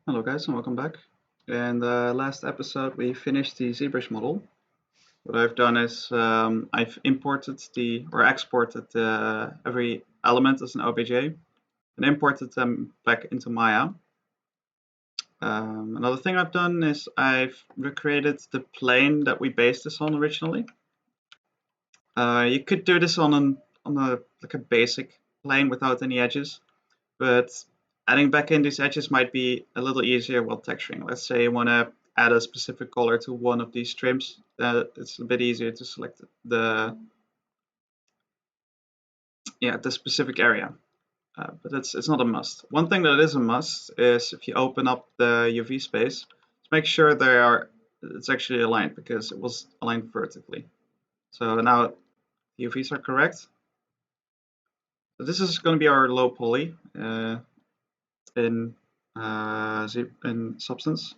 Hello guys and welcome back. In the last episode we finished the Zbrush model. What I've done is I've imported or exported every element as an OBJ and imported them back into Maya. Another thing I've done is I've recreated the plane that we based this on originally. You could do this on a basic plane without any edges, but adding back in these edges might be a little easier while texturing. Let's say you want to add a specific color to one of these trims. It's a bit easier to select the specific area, but it's not a must. One thing that is a must is if you open up the UV space, make sure it's actually aligned because it was aligned vertically. So now the UVs are correct. So this is going to be our low poly in Substance.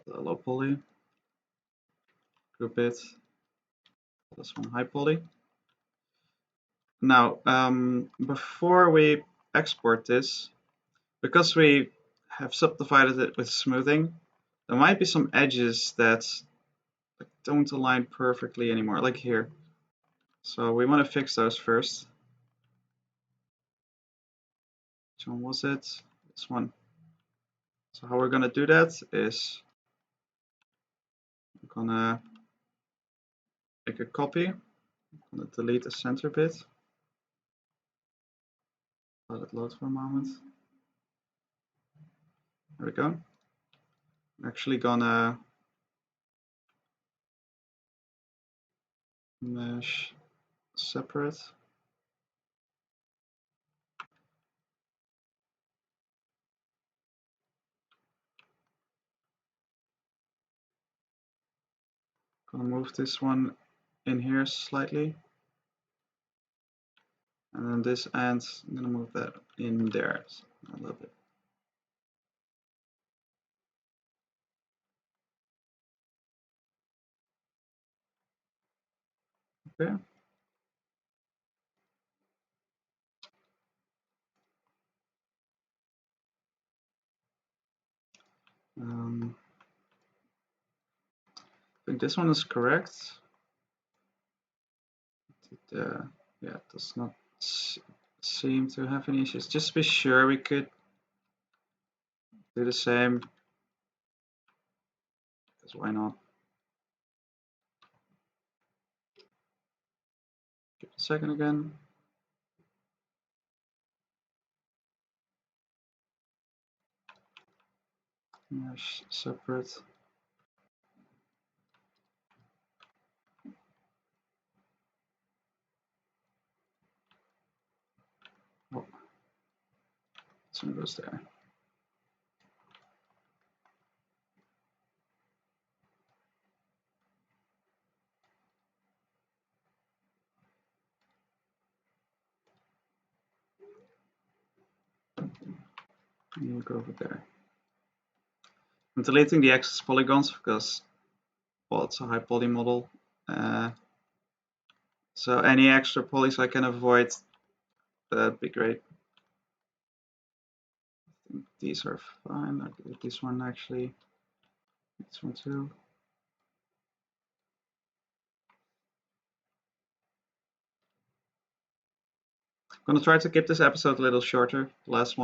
Low poly, group it, this one high poly. Now, before we export this, because we have subdivided it with smoothing, there might be some edges that don't align perfectly anymore, like here. So we want to fix those first. Which one was it? This one. So how we're going to do that is I'm going to make a copy. I'm going to delete the center bit. Let it load for a moment. There we go. I'm actually gonna mesh separate. Gonna move this one in here slightly. And then this end, I'm gonna move that in there a little bit. Okay. I think this one is correct. Yeah, it does not seem to have any issues. Just to be sure, we could do the same. Because why not? Give it a second again. Mesh separate. Oh, this one goes there. And you go over there. I'm deleting the excess polygons because, well, it's a high poly model. So any extra polys I can avoid, that'd be great. I think these are fine. I'll do this one actually. This one too. I'm gonna try to keep this episode a little shorter. The last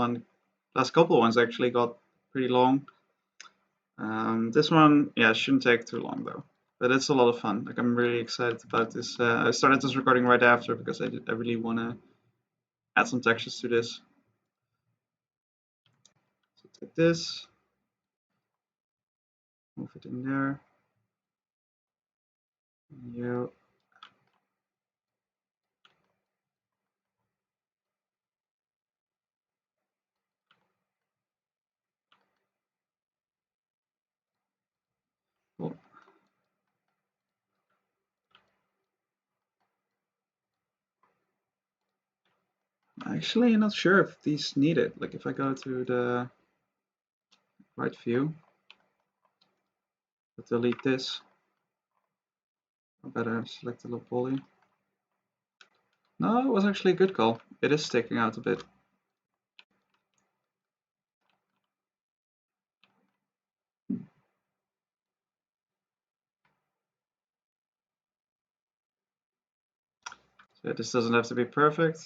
couple ones actually got pretty long. This one, yeah, shouldn't take too long though. But it's a lot of fun. Like I'm really excited about this. I started this recording right after because I really want to add some textures to this. So take this, move it in there. Yeah. Cool. Actually, I'm not sure if these need it. Like if I go to the right view, delete this. I better select the low poly. No, it was actually a good call. It is sticking out a bit. So this doesn't have to be perfect.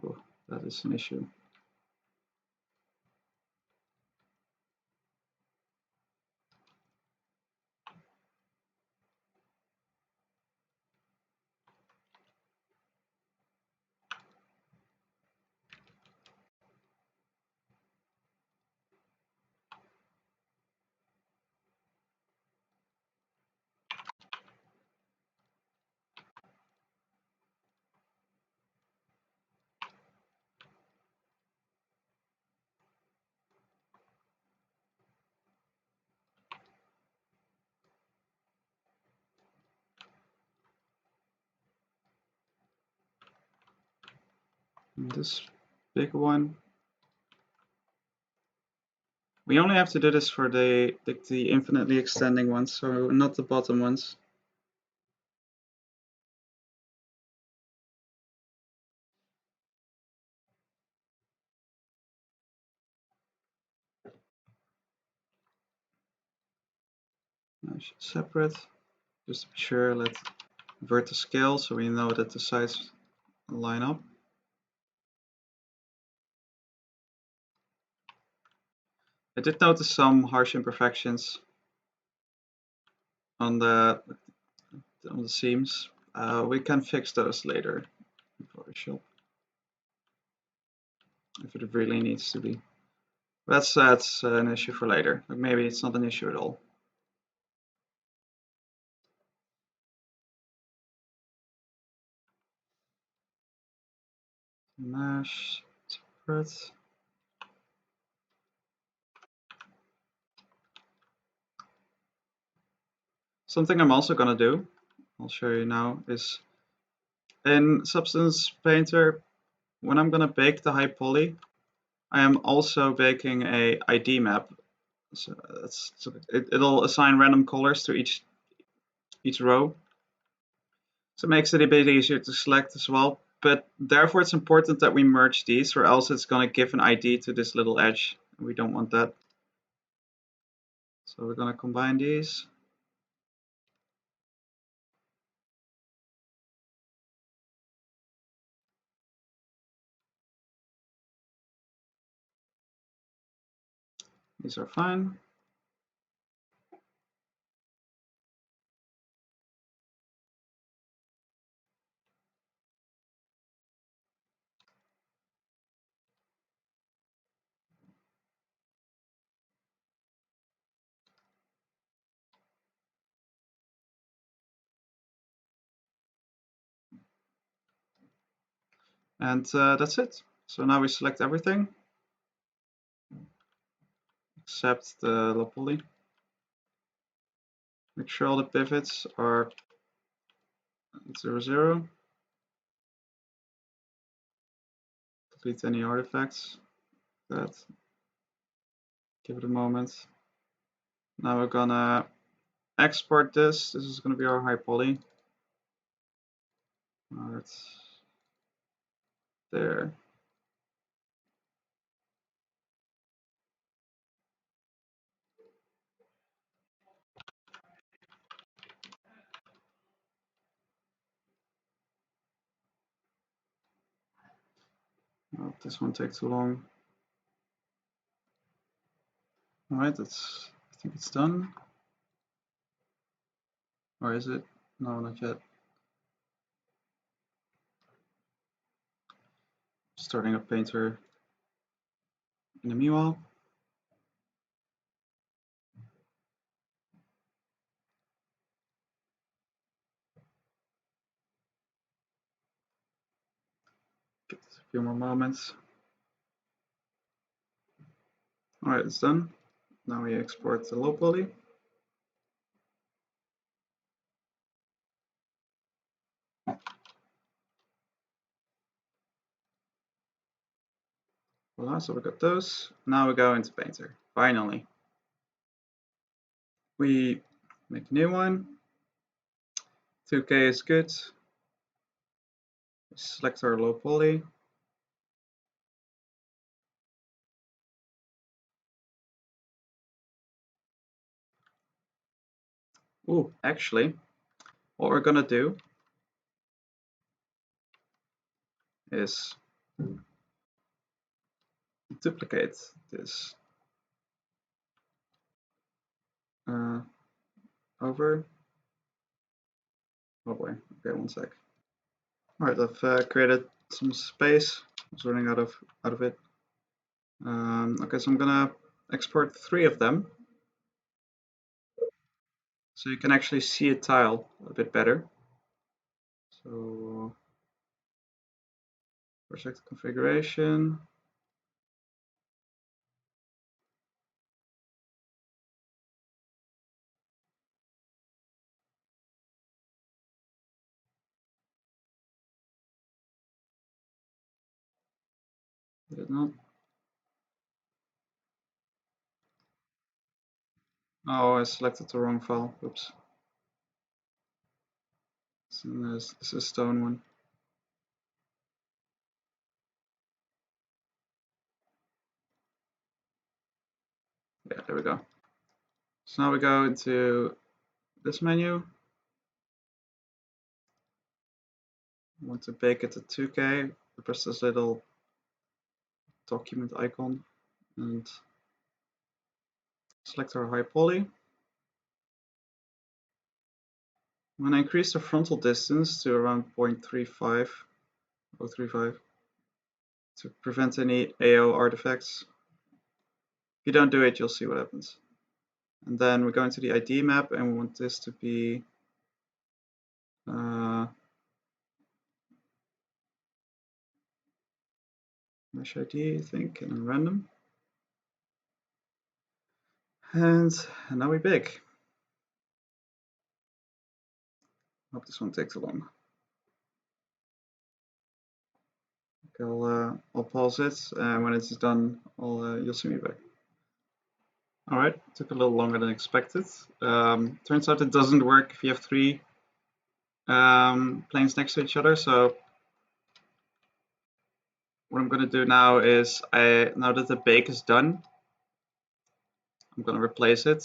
Oh, that is an issue. And this big one. We only have to do this for the infinitely extending ones, so not the bottom ones. I should separate, just to be sure. Let invert the scale so we know that the sides line up. I did notice some harsh imperfections on the seams. We can fix those later in Photoshop if it really needs to be. That's an issue for later. Maybe it's not an issue at all. Mesh, separate. Something I'm also gonna do, I'll show you now, is in Substance Painter, when I'm gonna bake the high poly, I am also baking a ID map. So it'll assign random colors to each row. So it makes it a bit easier to select as well. But therefore it's important that we merge these, or else it's gonna give an ID to this little edge. And we don't want that. So we're gonna combine these. These are fine. And that's it. So now we select everything except the low poly. Make sure all the pivots are 0, 0. Delete any artifacts. That. Give it a moment. Now we're gonna export this. This is gonna be our high poly. It's there. Oh, this won't take too long. All right, I think it's done. Or is it? No, not yet. Starting up Painter in the meanwhile. Give this a few more moments. All right, it's done. Now we export the low poly. Voila, so we got those. Now we go into Painter. Finally. We make a new one. 2K is good. Select our low poly. Ooh, actually, what we're gonna do is duplicate this over. Oh boy, okay, one sec. Alright, I've created some space. I was running out of it. Okay, so I'm gonna export 3 of them, so you can actually see a tile a bit better. So project configuration. Did it not? Oh, I selected the wrong file. Oops. This is a stone one. Yeah, there we go. So now we go into this menu. I want to bake it to 2K. I press this little document icon and select our high poly. I'm going to increase the frontal distance to around 0.35 to prevent any AO artifacts. If you don't do it, you'll see what happens. And then we go into the ID map and we want this to be mesh ID, I think, and random. And now we bake. Hope this won't take too long. Okay, I'll pause it, and when it's done, you'll see me back. Alright, took a little longer than expected. Turns out it doesn't work if you have 3 planes next to each other, so what I'm going to do now is, now that the bake is done, I'm going to replace it.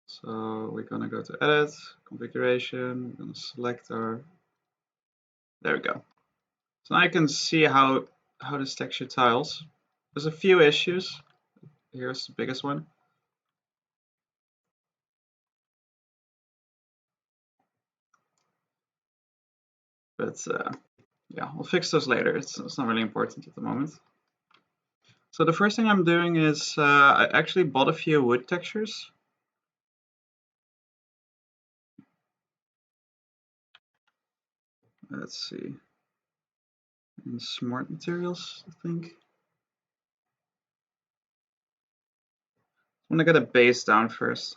So we're going to go to Edit, Configuration, we're going to select our, there we go. So now I can see how this texture tiles. There's a few issues. Here's the biggest one. But yeah, we'll fix those later. It's not really important at the moment. So the first thing I'm doing is I actually bought a few wood textures. Let's see. In smart materials, I think. I'm gonna get a base down first.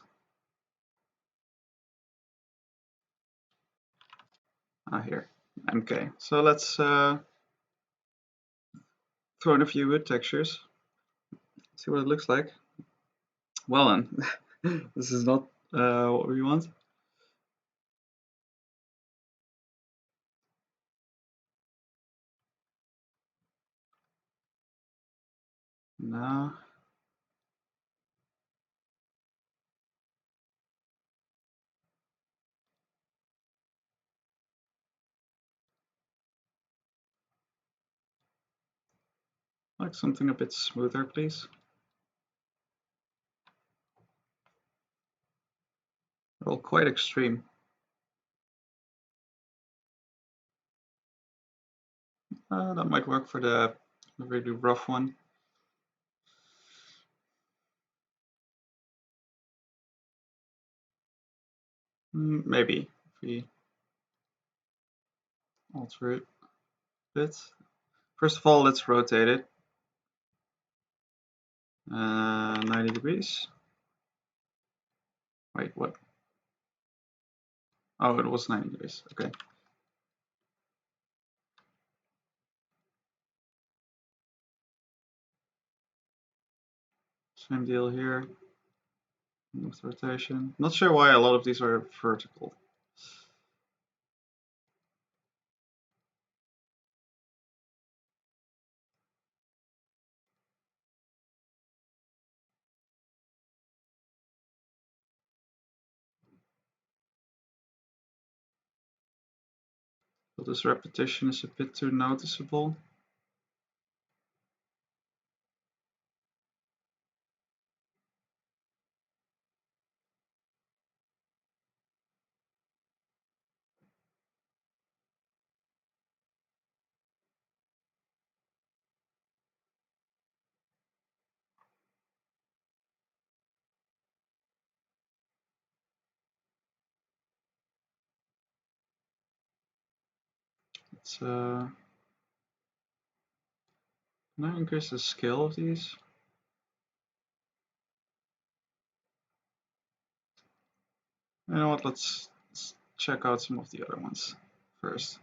Here, MK. So let's throw in a few wood textures. See what it looks like. Well then, this is not what we want. No. Like something a bit smoother, please. Well, quite extreme. That might work for the really rough one. Maybe if we alter it a bit. First of all, let's rotate it 90 degrees. Wait, what? Oh, it was 90 degrees. Okay. Same deal here. With rotation. Not sure why a lot of these are vertical. So this repetition is a bit too noticeable. Let's now increase the scale of these. You know what, let's check out some of the other ones first.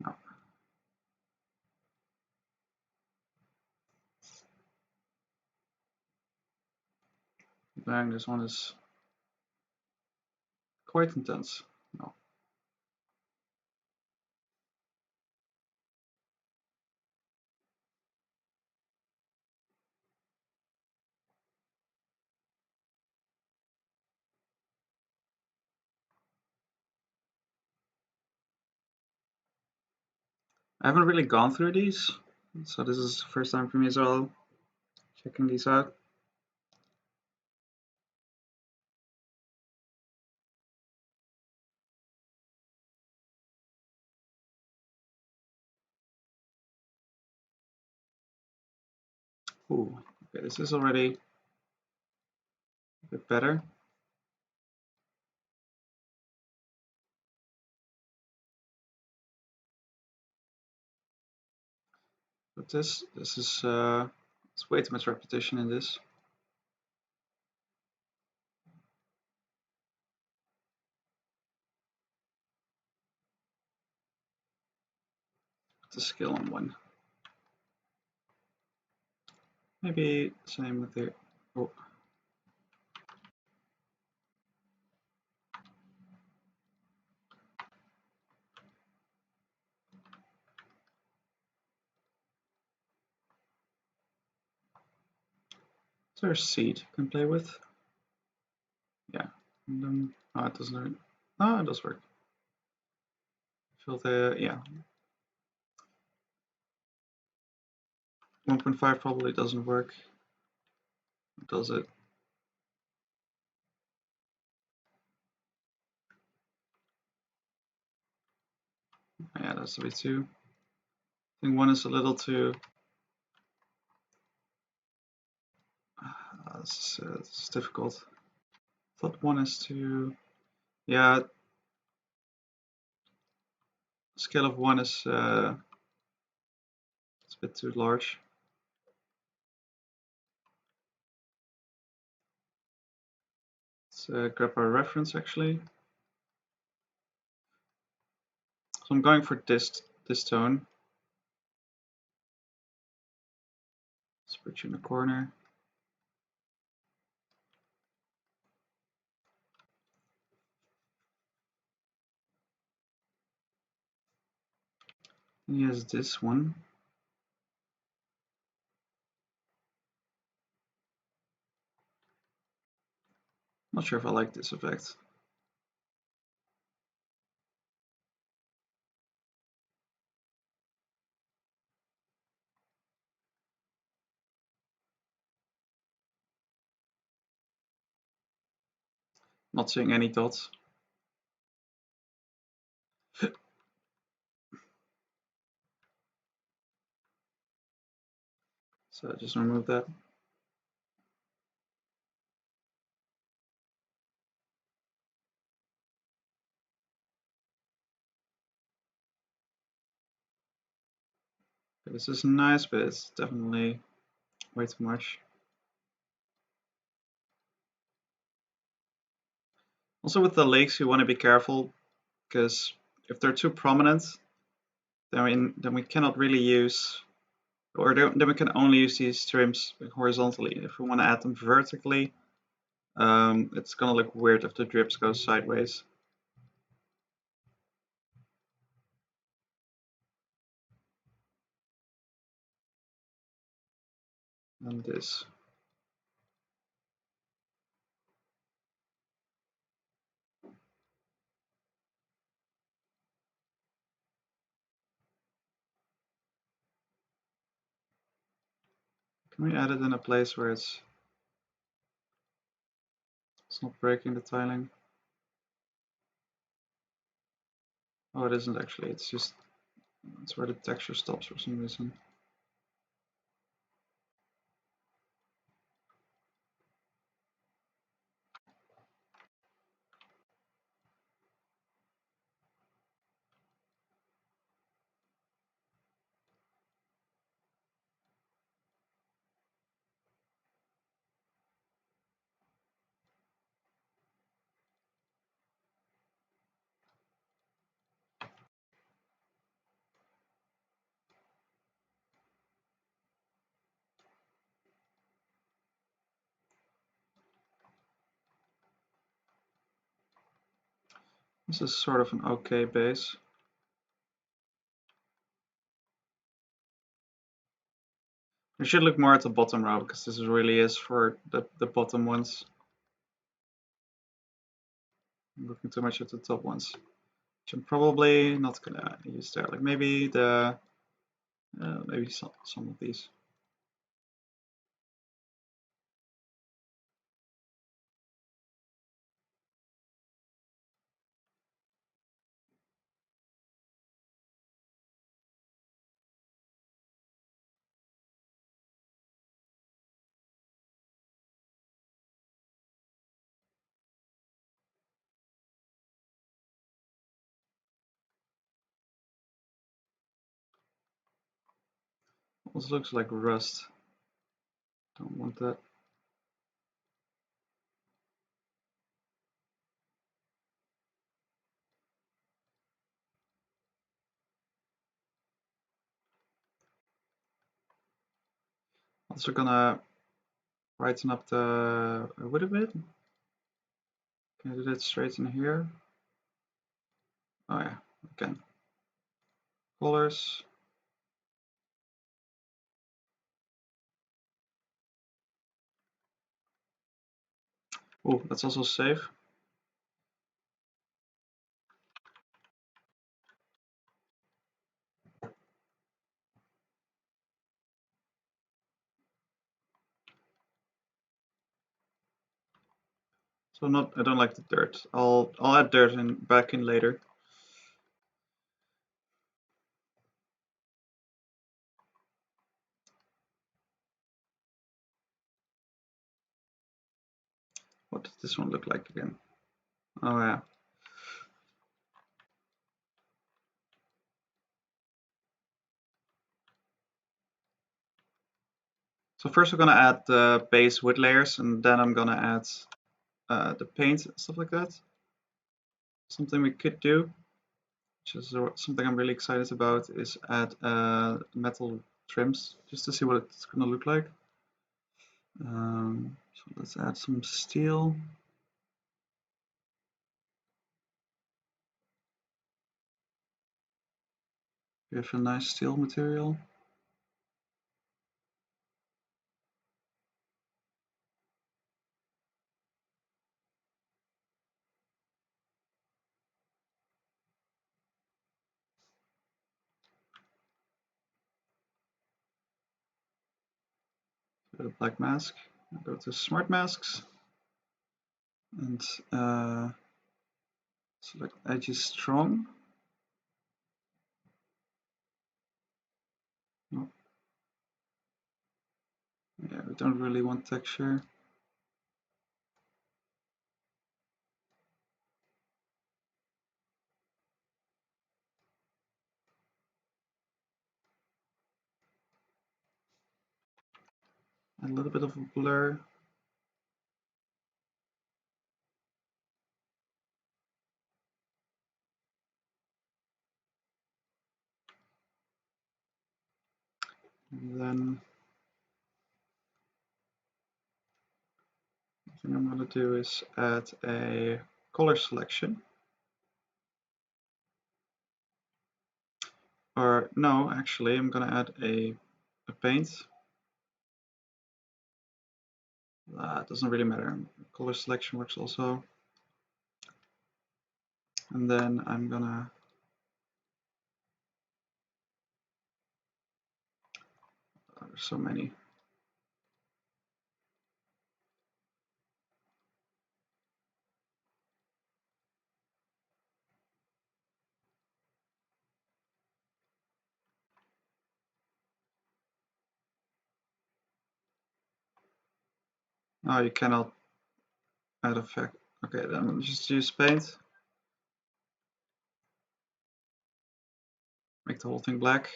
No. Dang, this one is quite intense. No. I haven't really gone through these, so this is the first time for me as well, checking these out. Ooh, okay, this is already a bit better. But this is it's way too much repetition in this. The skill on 1. Maybe same with the oh. Is there a seed you can play with? Yeah. And then, oh, it doesn't work. Oh, it does work. Fill the, yeah. 1.5 probably doesn't work. Does it? Yeah, that's a bit too. I think 1 is a little too. This is difficult. I thought 1 is too. Yeah. Scale of 1 is it's a bit too large. Let's grab our reference actually. So I'm going for this tone. Let's put you in the corner. And he has this one. Not sure if I like this effect. Not seeing any dots. So just remove that. Okay, this is nice, but it's definitely way too much. Also with the lakes, you want to be careful because if they're too prominent, then we cannot really use, or then we can only use these trims horizontally. If we want to add them vertically, it's gonna look weird if the drips go sideways. And this. Can we add it in a place where it's not breaking the tiling? Oh, it isn't actually. It's just it's where the texture stops for some reason. This is sort of an okay base. We should look more at the bottom row because this really is for the bottom ones. I'm looking too much at the top ones, which I'm probably not gonna use there. Like maybe the maybe some of these. Also looks like rust. Don't want that. Also gonna brighten up the wood a bit. Can I do that straight in here? Oh yeah, again. Colors. Oh, that's also safe. So I don't like the dirt. I'll add dirt back in later. What does this one look like again? Oh yeah. So first we're gonna add the base wood layers, and then I'm gonna add the paint and stuff like that. Something we could do, which is something I'm really excited about, is add metal trims just to see what it's gonna look like. So let's add some steel. We have a nice steel material. Go to black mask, go to smart masks, and select edges strong. Oh. Yeah, we don't really want texture. A little bit of a blur. And then the thing I'm going to do is add a color selection. Or no, actually, I'm going to add a paint. It doesn't really matter. Color selection works also. And then I'm gonna there's so many. Oh, you cannot add effect. Okay, then just use paint. Make the whole thing black.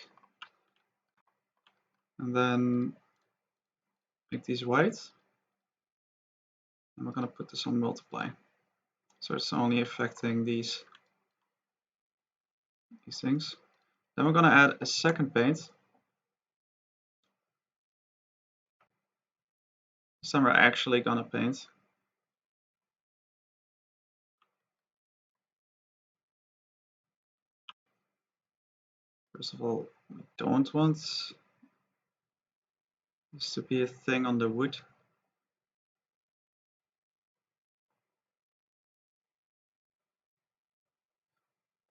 And then make these white. And we're going to put this on multiply. So it's only affecting these things. Then we're going to add a second paint. This time we're actually going to paint. First of all, we don't want this to be a thing on the wood.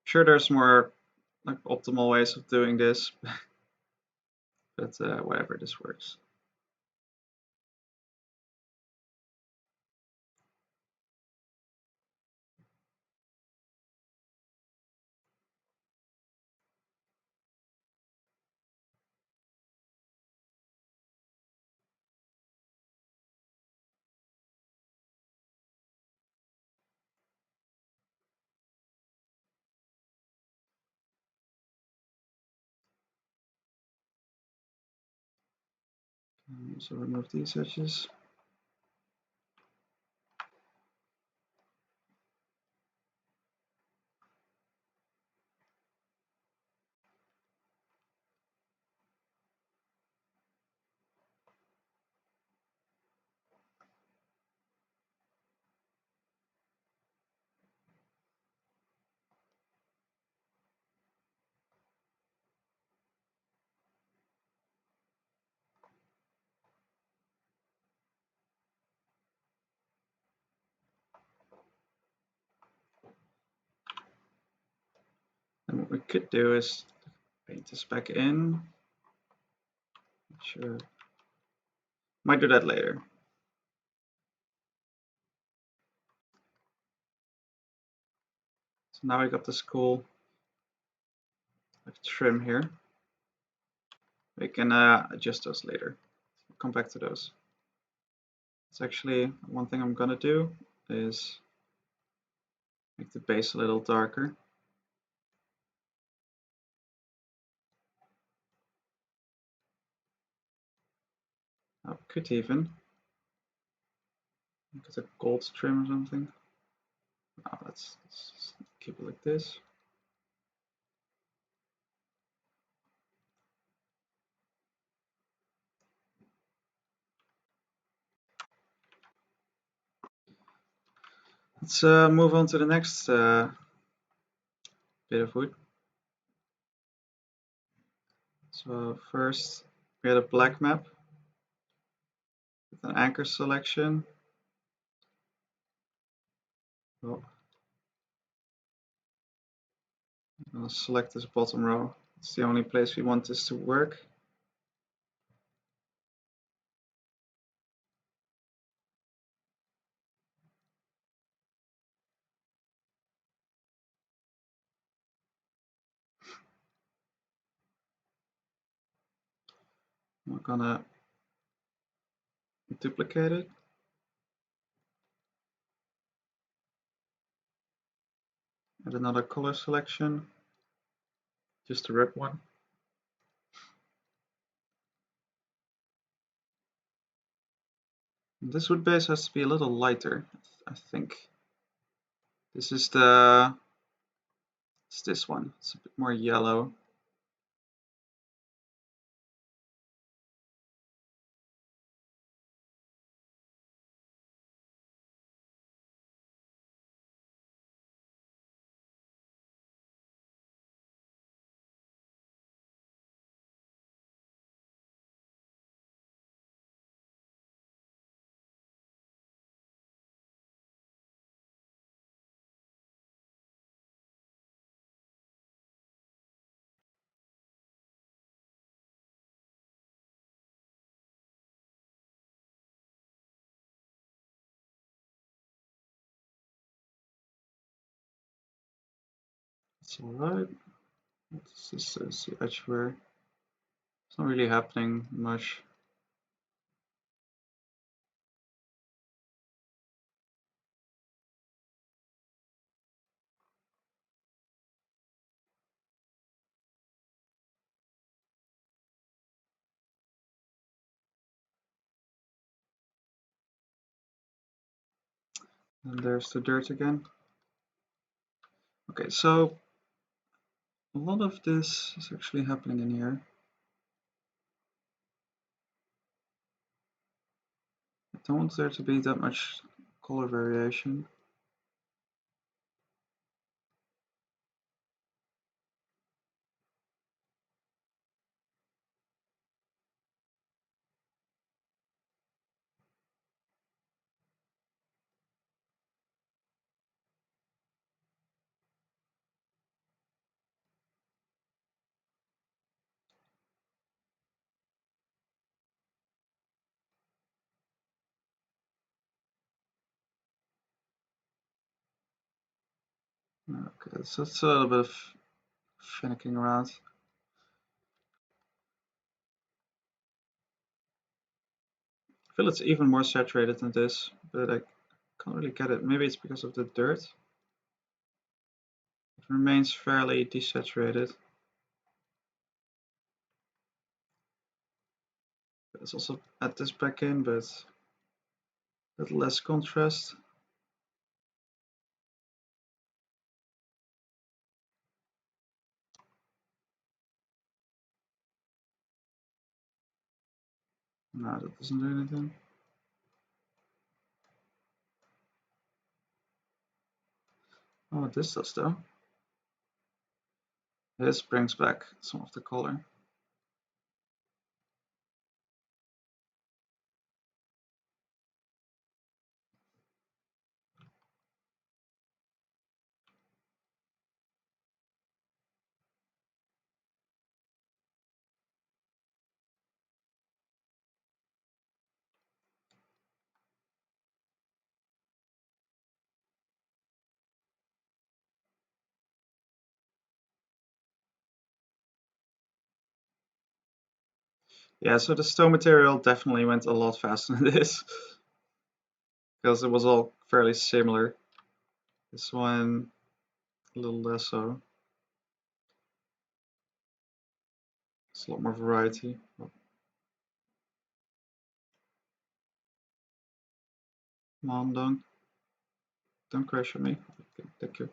Sure, there's more like optimal ways of doing this, but whatever, this works. So remove these edges. And what we could do is paint this back in. Sure. Might do that later. So now we got this cool trim here. We can adjust those later. We'll come back to those. It's actually one thing I'm gonna do is make the base a little darker. I could even get a gold trim or something. Oh, let's keep it like this. Let's move on to the next bit of wood. So first we had a black map with an anchor selection. Oh. I'll select this bottom row. It's the only place we want this to work. We're gonna duplicate it. Add another color selection, just a red one. This wood base has to be a little lighter, I think. This is it's this one. It's a bit more yellow. It's alright. This is the edge where it's not really happening much. And there's the dirt again. Okay, so a lot of this is actually happening in here. I don't want there to be that much color variation. Okay, so it's a little bit of finicking around. I feel it's even more saturated than this, but I can't really get it. Maybe it's because of the dirt. It remains fairly desaturated. Let's also add this back in, but a little less contrast. No, that doesn't do anything. Oh, what this does though. This brings back some of the color. Yeah, so the stone material definitely went a lot faster than this, because it was all fairly similar. This one, a little less so. It's a lot more variety. Oh, come on, don't crash on me. Okay, thank you.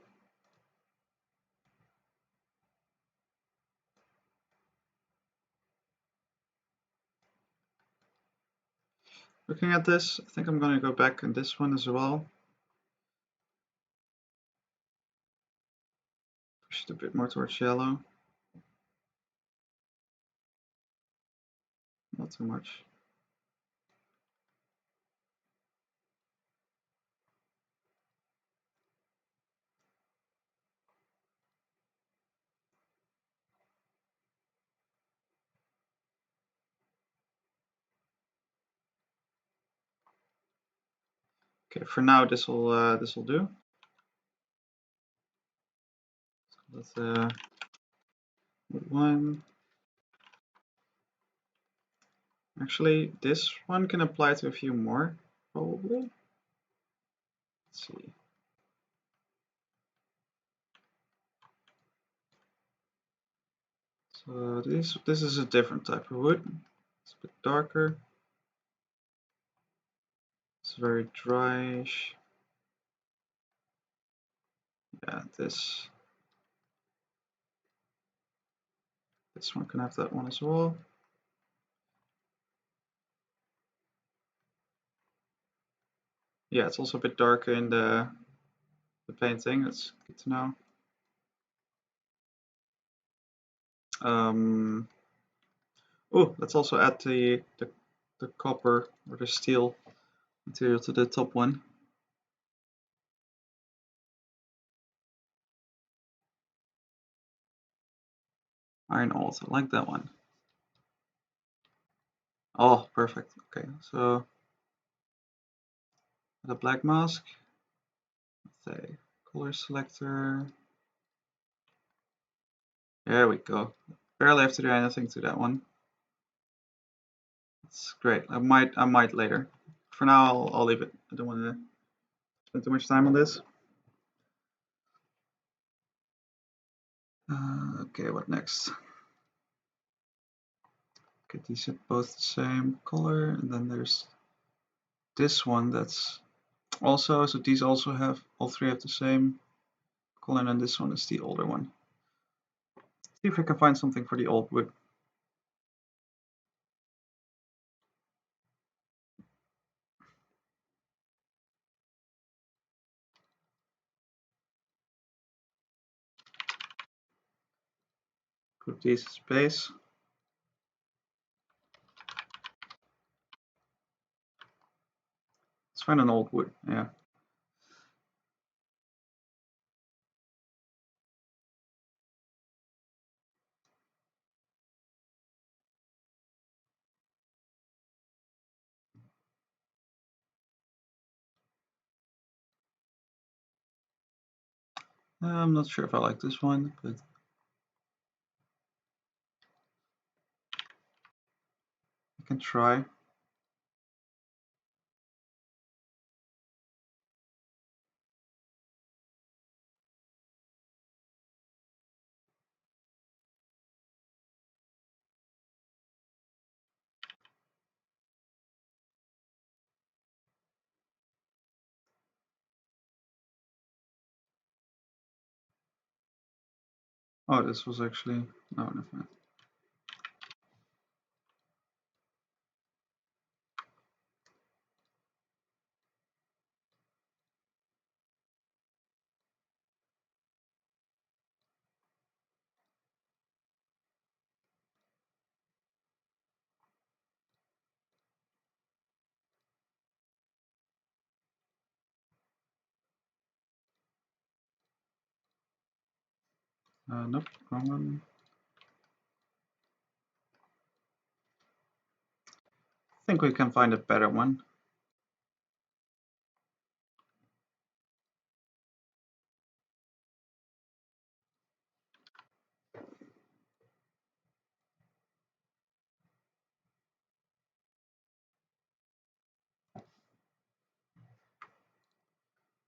Looking at this, I think I'm going to go back in this one as well. Push it a bit more towards yellow. Not too much. Okay, for now this will do. Let's one. Actually, this one can apply to a few more, probably. Let's see. So this is a different type of wood. It's a bit darker. It's very dryish. Yeah, this one can have that one as well. Yeah, it's also a bit darker in the painting. That's good to know. Oh, let's also add the copper or the steel material to the top one. Iron ore, I like that one. Oh, perfect. Okay, so the black mask. Let's say color selector. There we go. Barely have to do anything to that one. That's great. I might later. For now, I'll leave it. I don't want to spend too much time on this. Okay, what next? Okay, these are both the same color, and then there's this one that's Also, so these also have, all three have the same color, and this one is the older one. See if I can find something for the old wood. Put these as base. Let's find an old wood, yeah. I'm not sure if I like this one, but I can try. Oh, this was actually, no, never mind. Nope, wrong one. I think we can find a better one.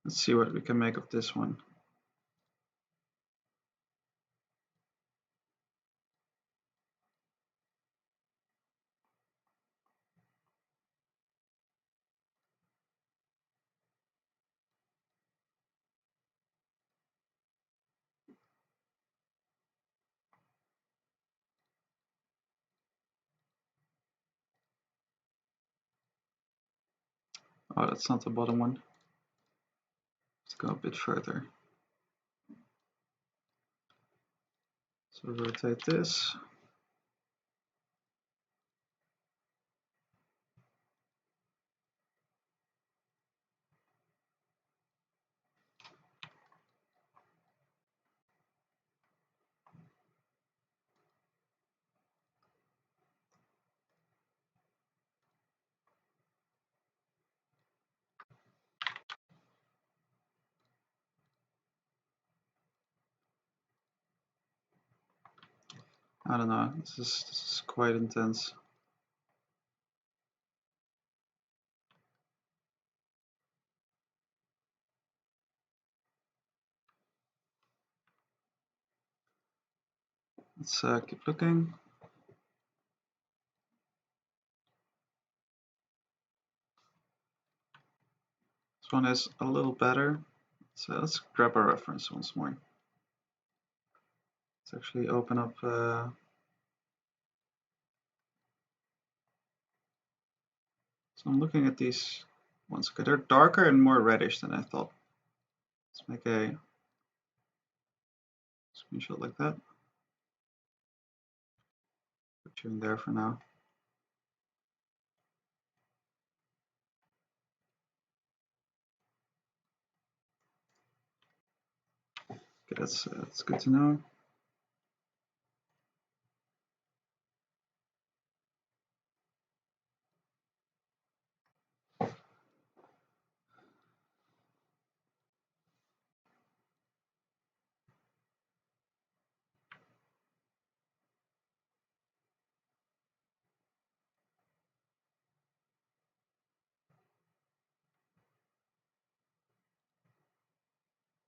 Let's see what we can make of this one. Oh, that's not the bottom one. Let's go a bit further. So rotate this. I don't know, this is quite intense. Let's keep looking. This one is a little better. So let's grab a reference once more. Let's actually open up. So I'm looking at these ones. Okay, they're darker and more reddish than I thought. Let's make a screenshot like that. Put you in there for now. Okay, that's good to know.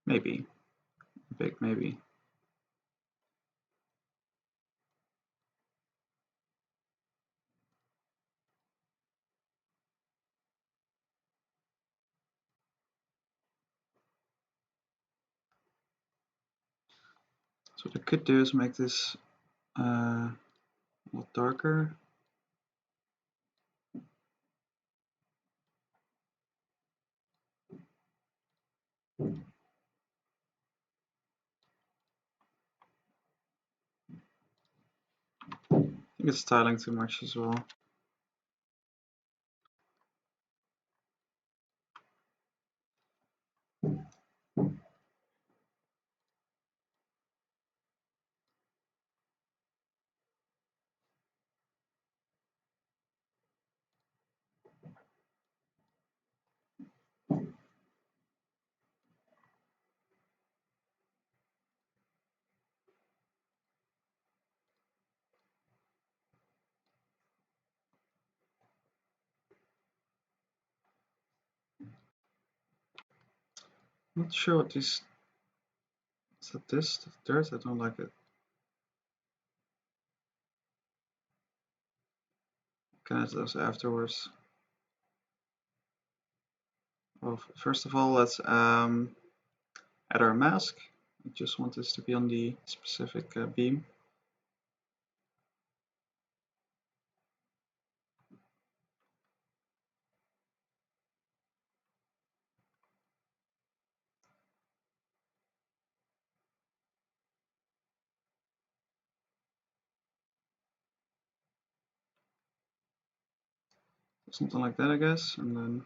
Maybe. Big maybe. So what I could do is make this a lot darker. I think it's styling too much as well. Not sure what this is. That this dirt? I don't like it. Can add those afterwards. Well, first of all, let's add our mask. I just want this to be on the specific beam. Something like that, I guess, and then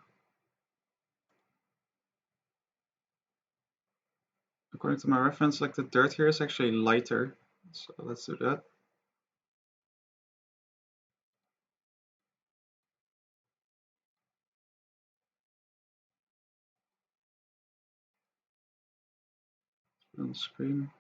according to my reference, like the dirt here is actually lighter, so let's do that. On the screen.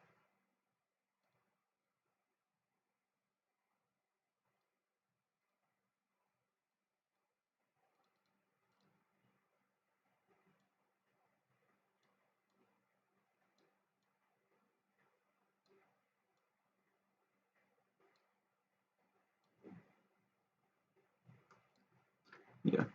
Yeah.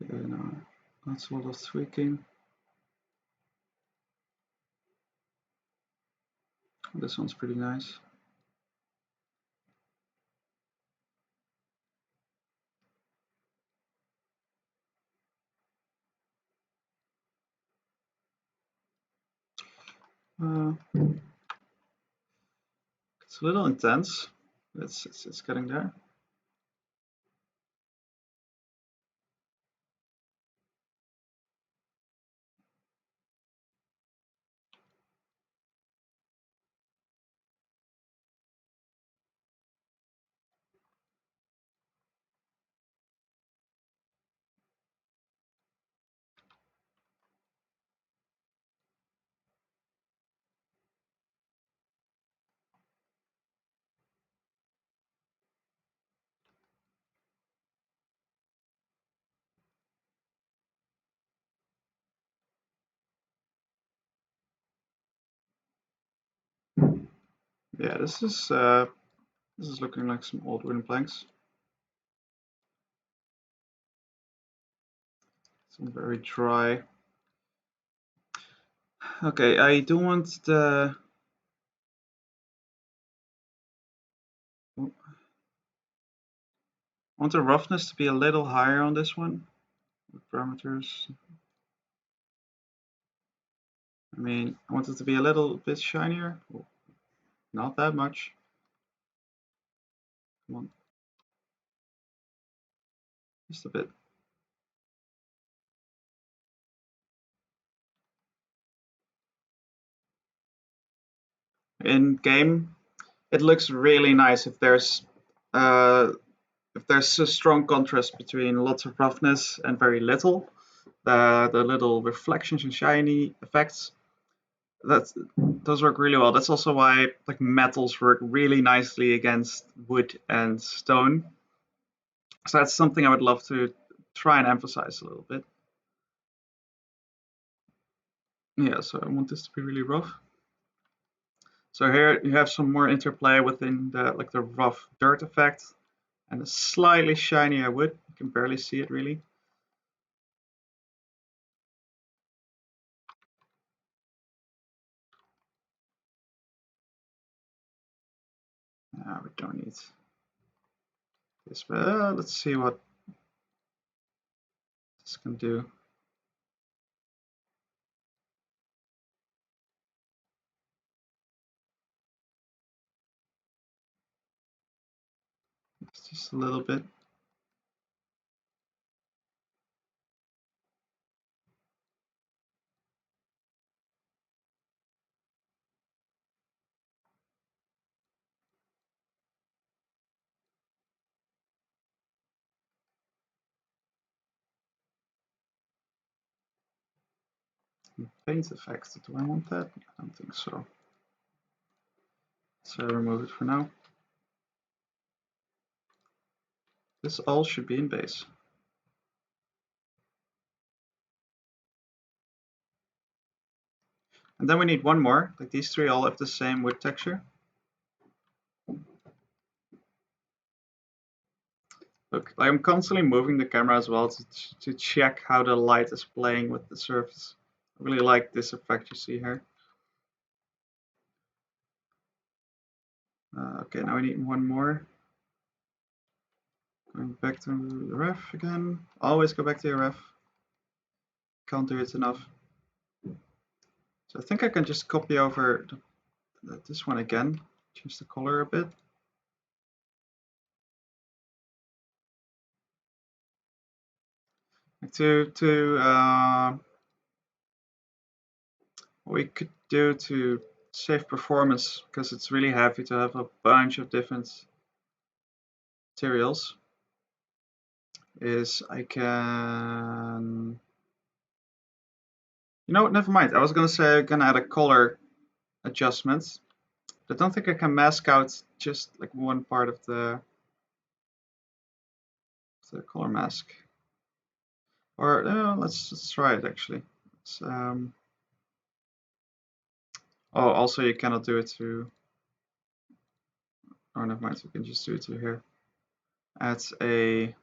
Okay, now that's a lot of tweaking. This one's pretty nice. It's a little intense. It's getting there. Yeah, this is looking like some old wooden planks. Some very dry. Okay, I do want the roughness to be a little higher on this one. With parameters. I mean, I want it to be a little bit shinier. Well, not that much. Come on. Just a bit. In game, it looks really nice if there's a strong contrast between lots of roughness and very little. The little reflections and shiny effects, those work really well. That's also why like metals work really nicely against wood and stone. So that's something I would love to try and emphasize a little bit. Yeah, so I want this to be really rough. So here you have some more interplay within the rough dirt effect and a slightly shinier wood. You can barely see it really. We don't need this, but let's see what this can do. It's just a little bit. Paint effect. Do I want that? I don't think so. So remove it for now. This all should be in base. And then we need one more. Like these three all have the same wood texture. Look, I'm constantly moving the camera as well to check how the light is playing with the surface. I really like this effect you see here. Okay, now we need one more. Going back to the ref again. Always go back to your ref. Can't do it enough. So I think I can just copy over this one again. Change the color a bit. What we could do to save performance, because it's really heavy to have a bunch of different materials, is I can, you know what, never mind. I was gonna say I'm gonna add a color adjustment. I don't think I can mask out just like one part of the color mask. Or let's try it actually. Oh, also you cannot do it to. Oh, never mind. You can just do it to here. Add a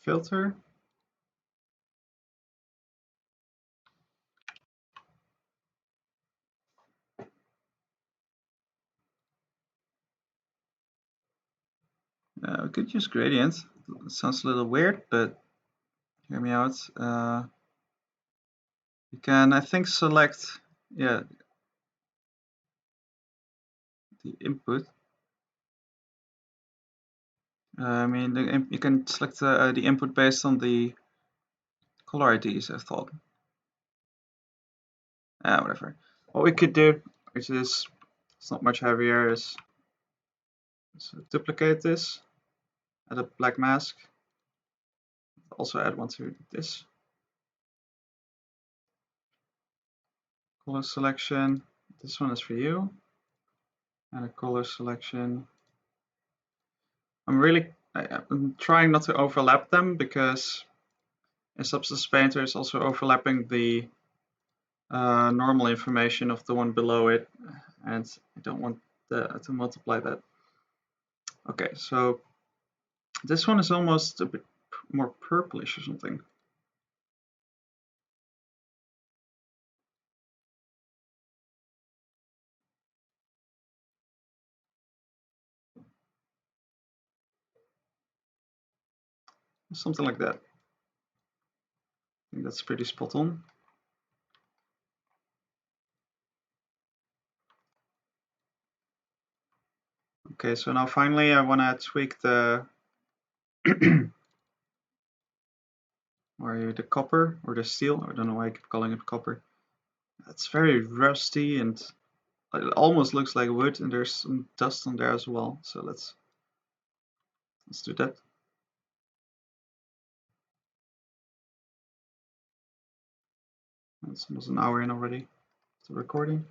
filter. We could use gradient. It sounds a little weird, but hear me out. You can, I think, select, yeah, the input. I mean, you can select the input based on the color IDs, I thought. Whatever. What we could do, which is it's not much heavier, is duplicate this, add a black mask, also add one to this. Color selection, this one is for you, and a color selection. I'm trying not to overlap them because in Substance Painter is also overlapping the normal information of the one below it, and I don't want to multiply that. Okay, so this one is almost a bit more purplish or something. Something like that. I think that's pretty spot on. Okay, so now finally I want to tweak the or the copper or the steel. I don't know why I keep calling it copper. It's very rusty and it almost looks like wood, and there's some dust on there as well. So let's do that. It's almost an hour in already. The recording.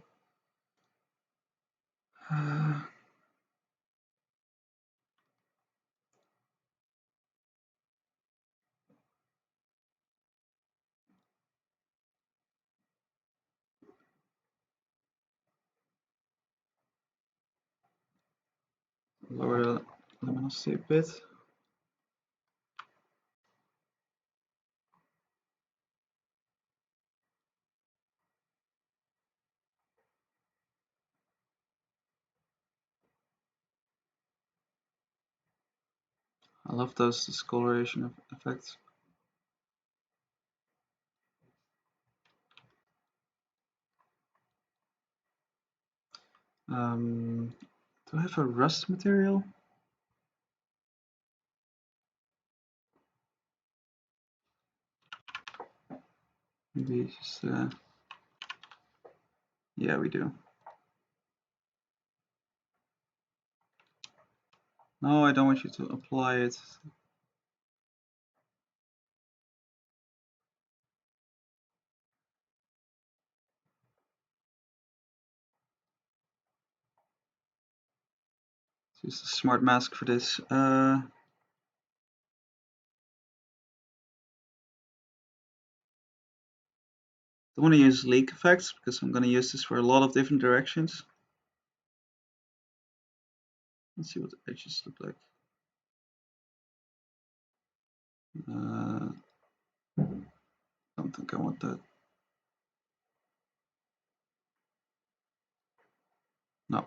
Lower the luminosity a bit. I love those discoloration effects. Do I have a rust material? Maybe just yeah, we do. No, I don't want you to apply it. Use a smart mask for this. Don't want to use leak effects because I'm going to use this for a lot of different directions. Let's see what the edges look like. Don't think I want that. No.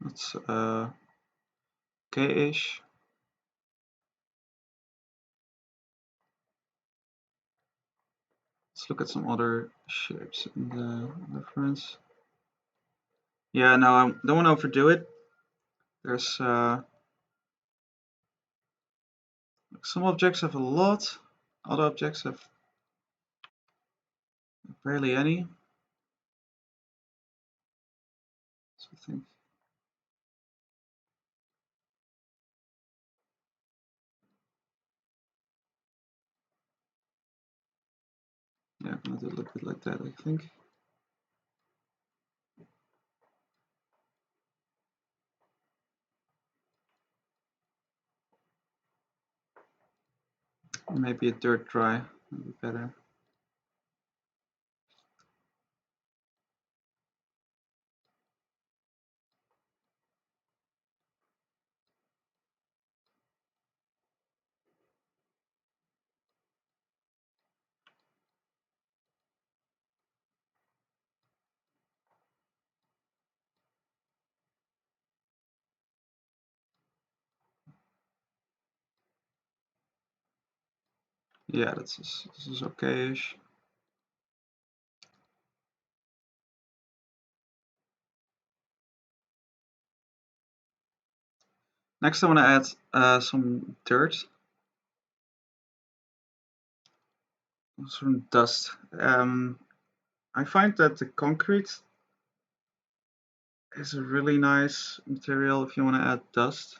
That's okay-ish. Let's look at some other shapes in the reference. Yeah, no, I don't want to overdo it. There's some objects have a lot, other objects have barely any. So I think yeah, I'm gonna do a little bit like that, I think. Maybe a dirt dry would be better. Yeah, this is okay-ish. Next, I want to add some dirt, some dust. I find that the concrete is a really nice material if you want to add dust.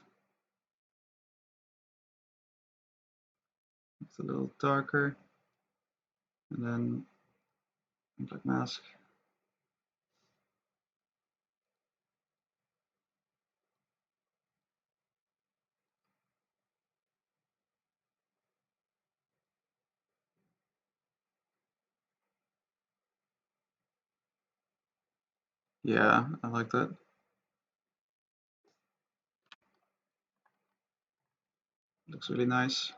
It's a little darker, and then black mask. Yeah, I like that. Looks really nice.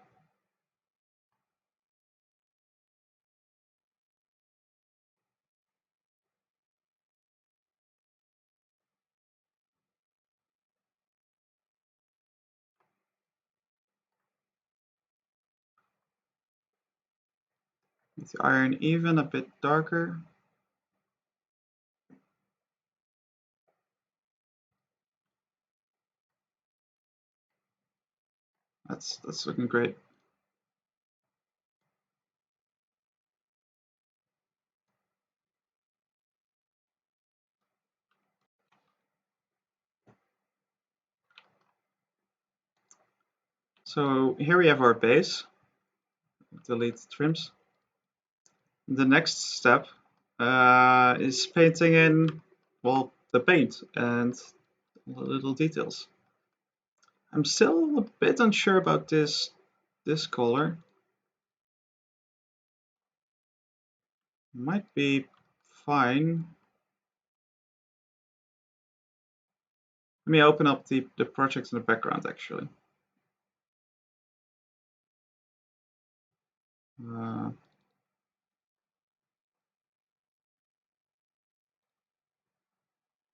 Make the iron even a bit darker. That's looking great. So here we have our base. Delete trims. The next step is painting in, well, the paint and all the little details. I'm still a bit unsure about this color. Might be fine. Let me open up the project in the background actually.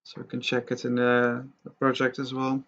So we can check it in the project as well.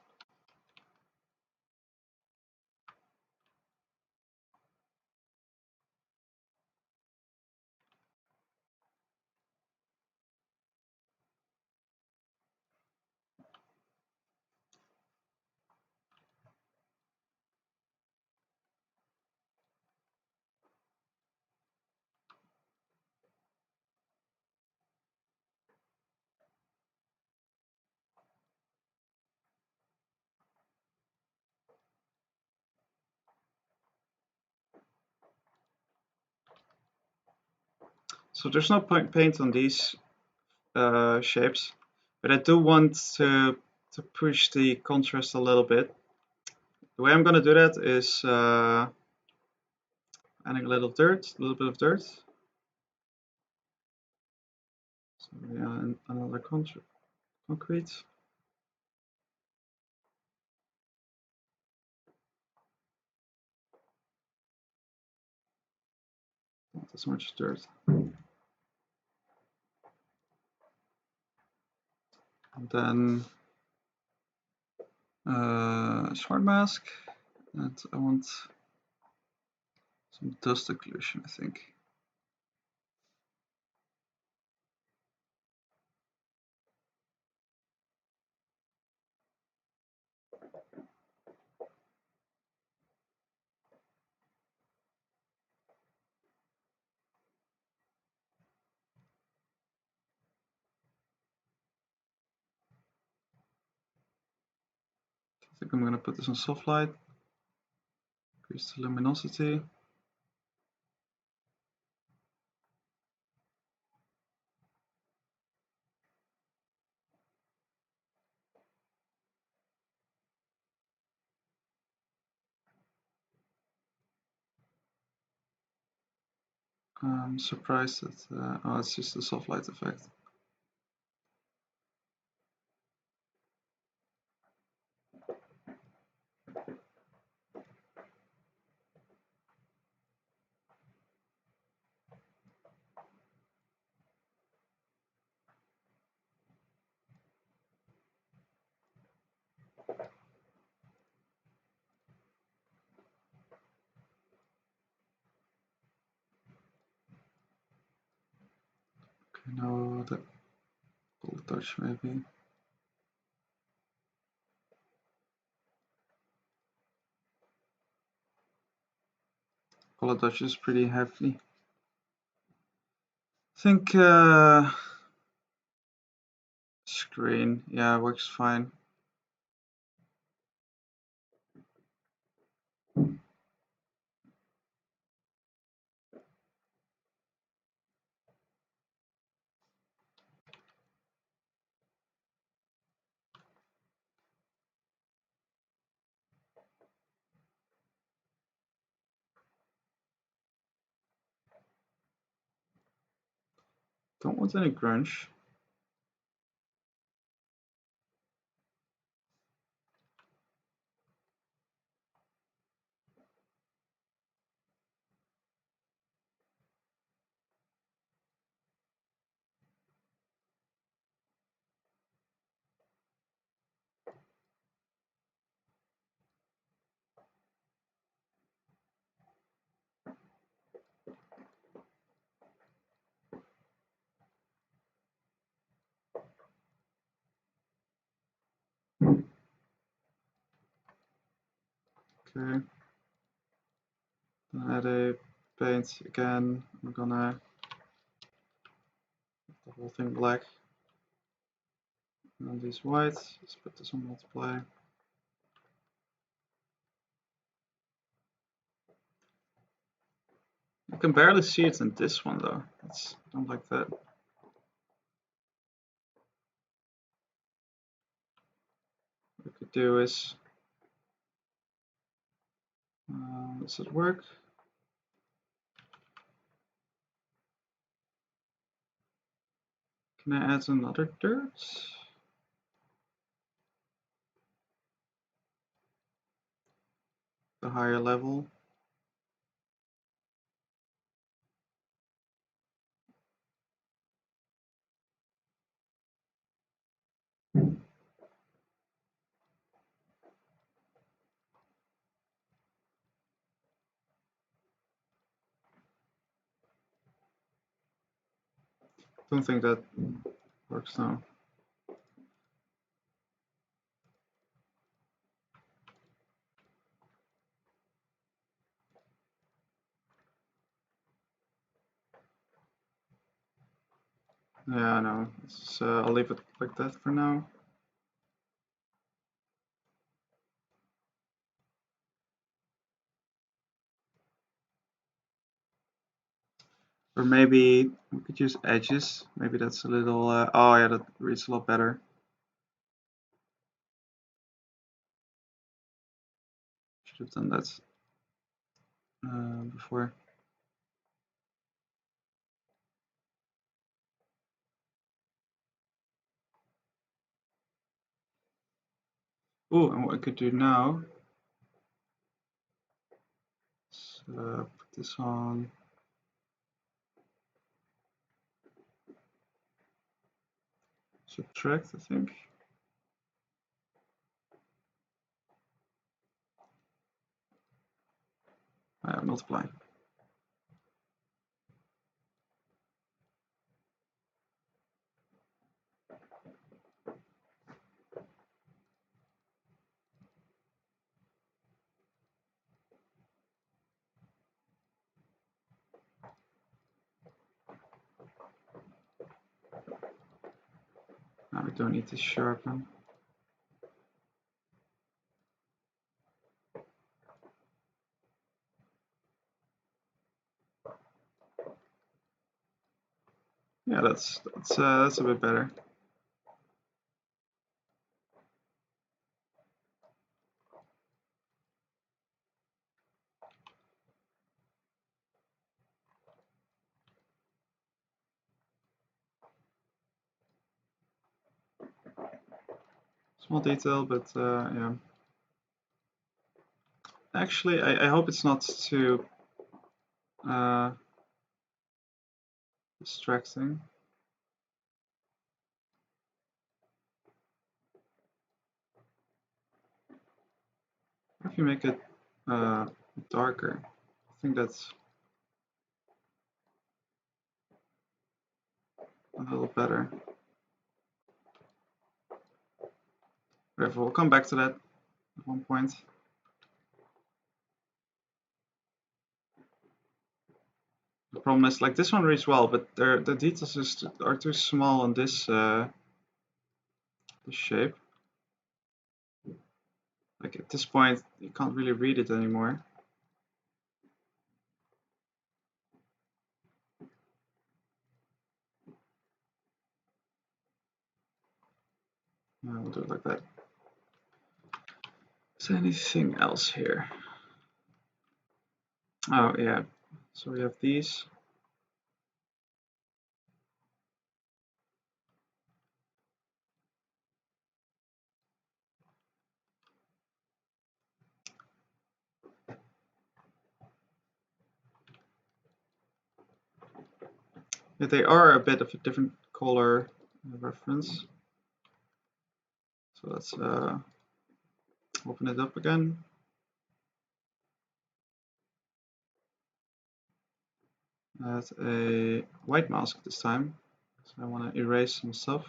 So there's no paint on these shapes, but I do want to push the contrast a little bit. The way I'm going to do that is adding a little bit of dirt. So yeah, another concrete. Not as much dirt. And then smart mask, and I want some dust occlusion, I think. I think I'm going to put this on soft light, increase the luminosity. I'm surprised that, oh, it's just a soft light effect. Okay, now the color touch maybe. Color touch is pretty heavy. I think screen, yeah, works fine. Don't want any grunge. Okay. Then add a paint again. I'm gonna make the whole thing black. And these whites. Let's put this on multiply. I can barely see it in this one though. I don't like that. What we could do is, does it work? Can I add another dirt? The higher level. Don't think that works now. Yeah, no. I'll leave it like that for now. Or maybe we could use edges. Maybe that's a little. Oh yeah, that reads a lot better. Should have done that before. Oh, and what I could do now is put this on. Subtract, I think. Multiply. Now we don't need to sharpen. Yeah, that's a bit better. Small detail, but yeah. Actually, I hope it's not too distracting. If you make it darker, I think that's a little better. Whatever, we'll come back to that at one point. The problem is, like, this one reads well, but the details are too small on this shape. Like, at this point, you can't really read it anymore. We'll do it like that. Is there anything else here? Oh, yeah. So we have these. Yeah, they are a bit of a different color reference. So let's open it up again. Add a white mask this time. So I want to erase some stuff.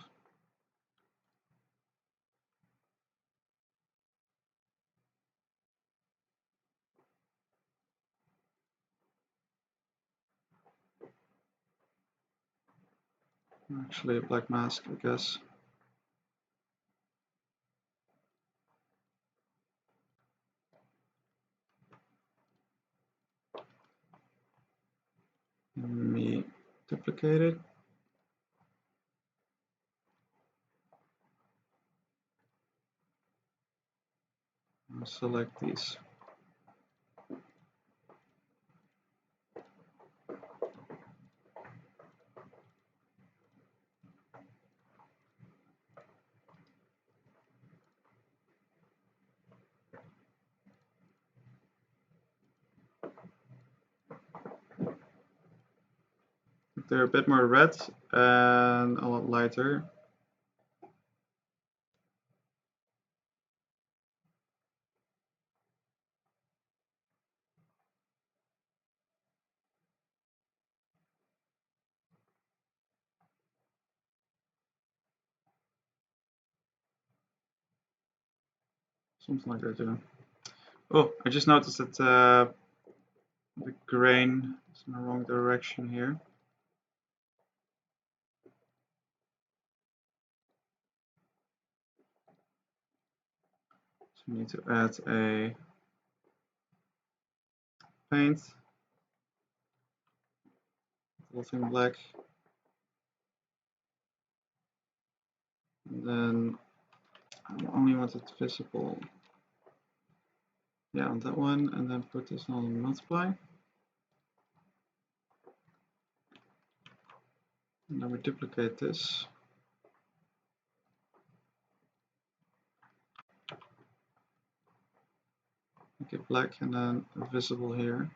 Actually, a black mask, I guess. Let me duplicate it. I'll select these. They're a bit more red and a lot lighter. Something like that, yeah. Oh, I just noticed that the grain is in the wrong direction here. So we need to add a paint, in black, and then I only want it visible. Yeah, on that one, and then put this on multiply. And then we duplicate this. Make it black and then visible here.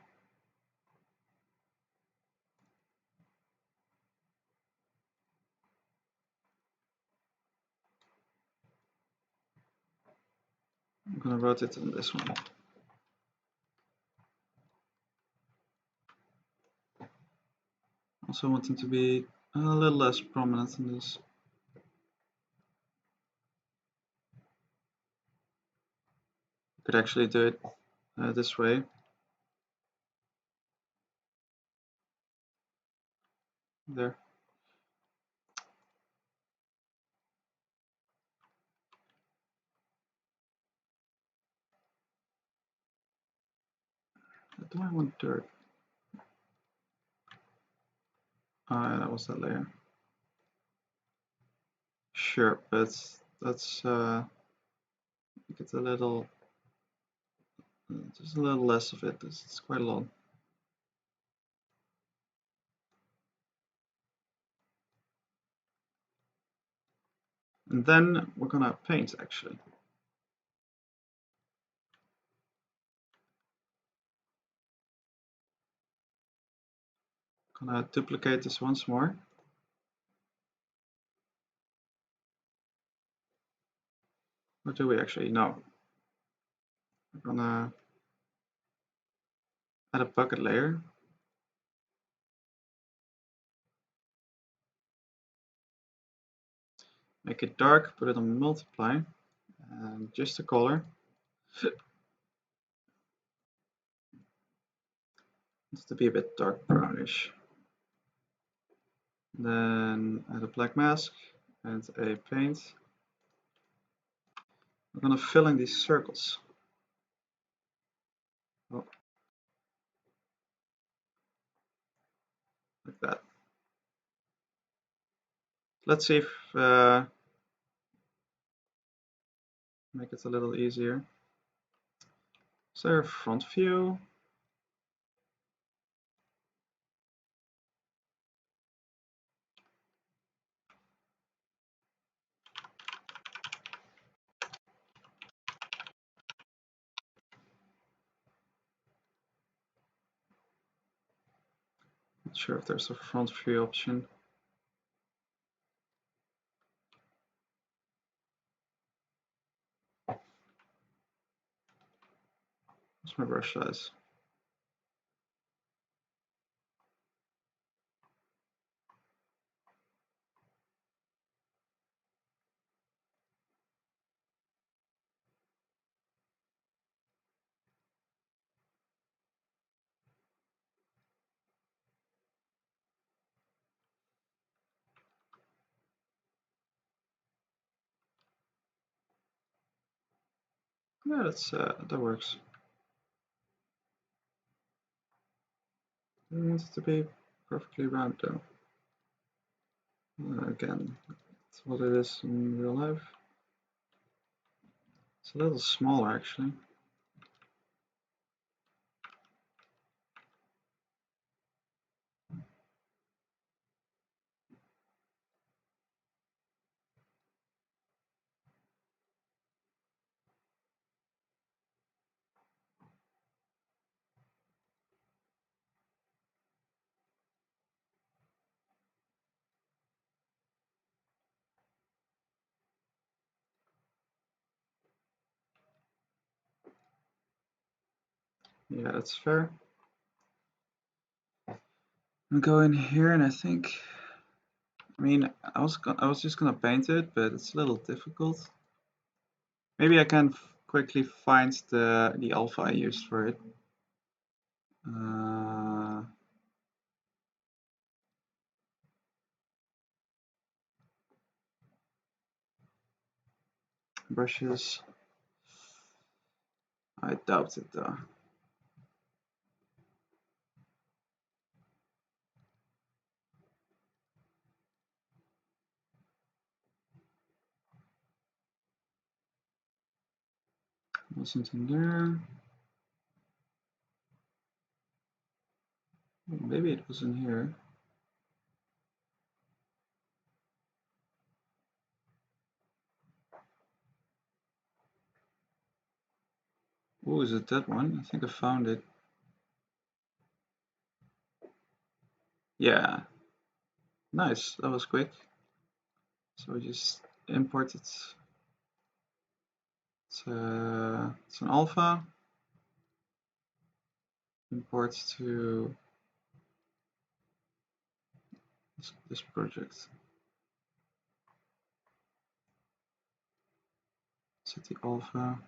I'm gonna rotate on this one. Also want them to be a little less prominent in this. Could actually do it this way. There. Do I want dirt? That was that layer. Sure, but let's make it a little, just a little less of it. It's quite a lot. And then we're gonna paint actually. Gonna duplicate this once more. Or do we actually? No. We're gonna add a bucket layer. Make it dark, put it on multiply, and just the color. Needs to be a bit dark brownish. Then add a black mask and a paint. We're gonna fill in these circles. Oh. Like that. Let's see if make it a little easier. Is there a front view? Not sure if there's a front view option. What's my brush size? Yeah, that works. It needs to be perfectly round though. Again, that's what it is in real life. It's a little smaller actually. Yeah, that's fair. I'm going here and I think, I mean, I was just gonna paint it, but it's a little difficult. Maybe I can quickly find the alpha I used for it. Brushes. I doubt it though. Wasn't in there. Maybe it was in here. Oh, is it that one? I think I found it. Yeah. Nice. That was quick. So we just import it. It's an alpha. Import to this project. Set the alpha.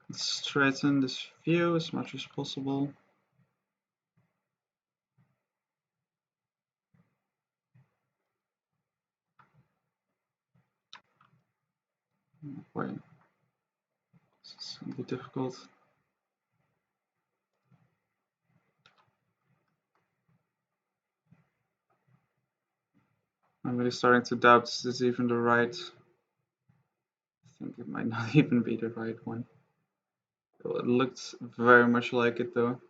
Let's straighten this view as much as possible. Wait, this is going to be difficult. I'm really starting to doubt this is even the right. I think it might not even be the right one. It looks very much like it though.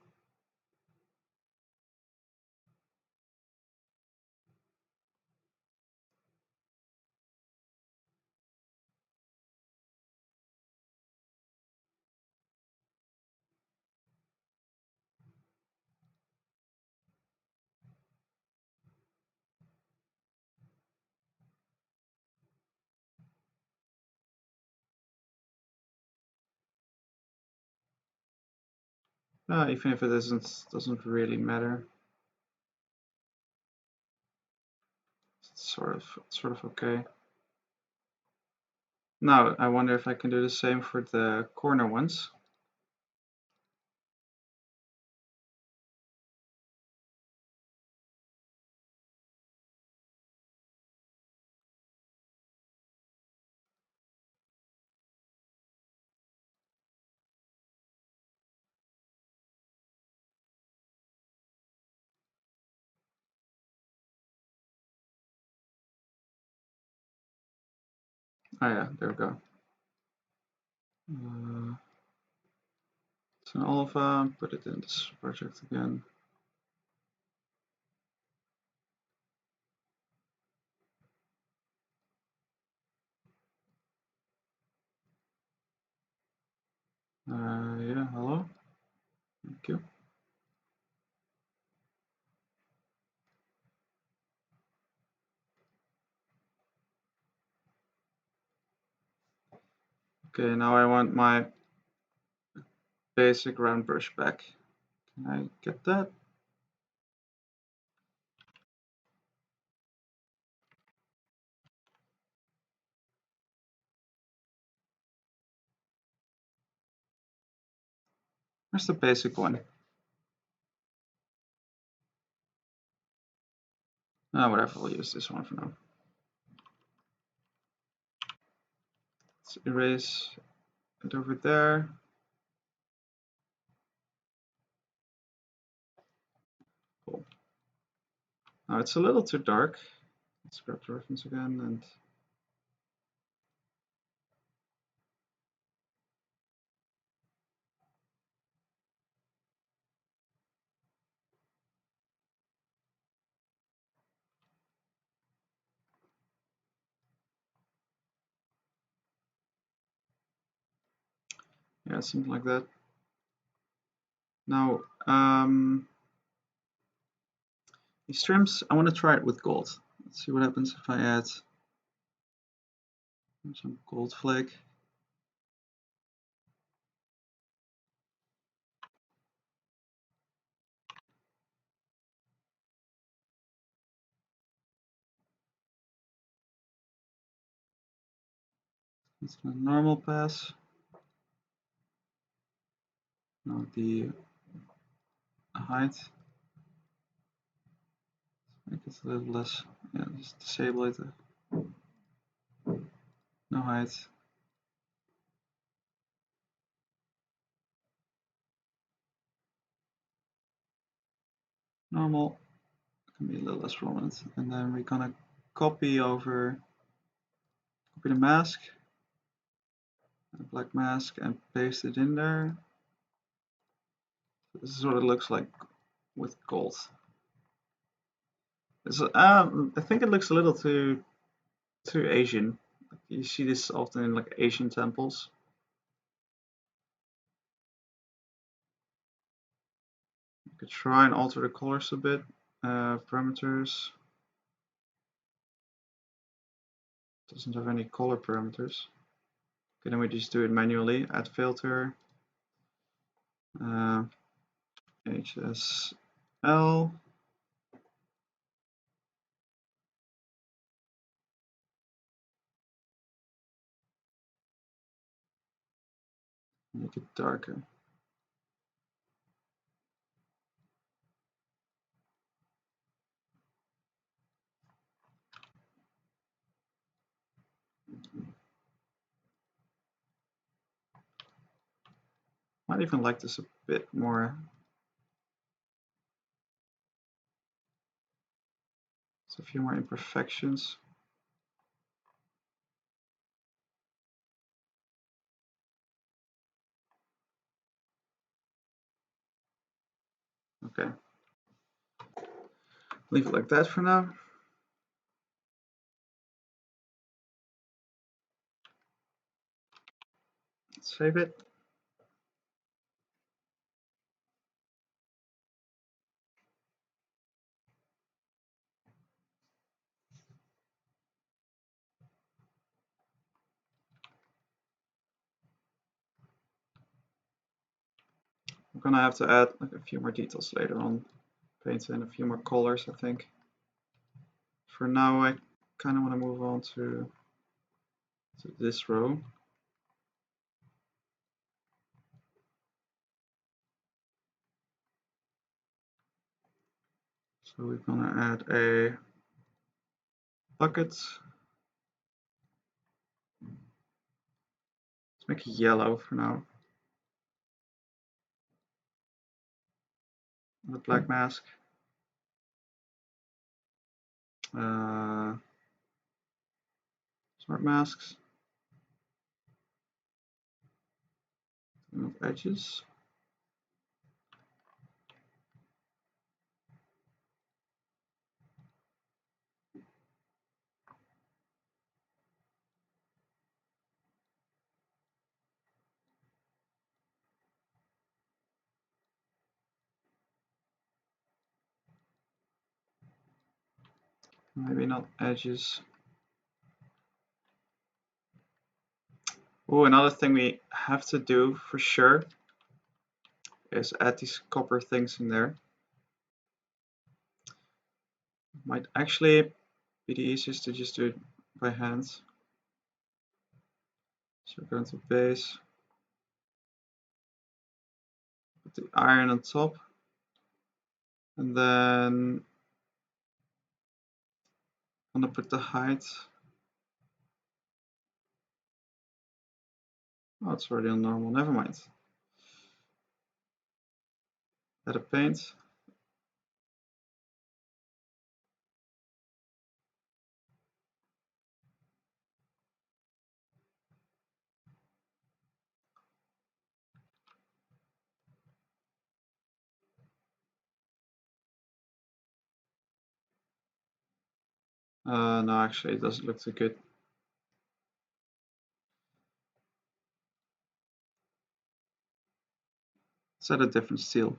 Even if it doesn't really matter. It's sort of okay. Now I wonder if I can do the same for the corner ones. Oh yeah, there we go. It's an alpha, put it in this project again. Yeah, hello. Thank you. Okay, now I want my basic round brush back. Can I get that? Where's the basic one? Whatever, we'll use this one for now. Let's erase it over there. Cool. Now it's a little too dark. Let's grab the reference again and yeah, something like that. Now, these trims, I want to try it with gold. Let's see what happens if I add some gold flake. It's a normal pass. Now the height. Make it a little less. Yeah, just disable it. No height. Normal. Can be a little less prominent. And then we're gonna copy the mask, a black mask, and paste it in there. This is what it looks like with gold. I think it looks a little too Asian. You see this often in like Asian temples. You could try and alter the colors a bit. Parameters. Doesn't have any color parameters. Okay, then we just do it manually. Add filter. HSL. Make it darker. Might even like this a bit more. It's a few more imperfections. Okay. Leave it like that for now. Save it. I'm gonna have to add like a few more details later on. Paint in a few more colors, I think. For now, I kind of want to move on to this row. So we're gonna add a bucket. Let's make it yellow for now. The black mask. Smart masks. Remove edges. Maybe not edges. Oh, another thing we have to do for sure is add these copper things in there. Might actually be the easiest to just do it by hand. So go into base, put the iron on top, and then I'm gonna put the height. Oh, it's already on normal. Never mind. Add a paint. No, actually, it doesn't look too good. Let's add a different steel.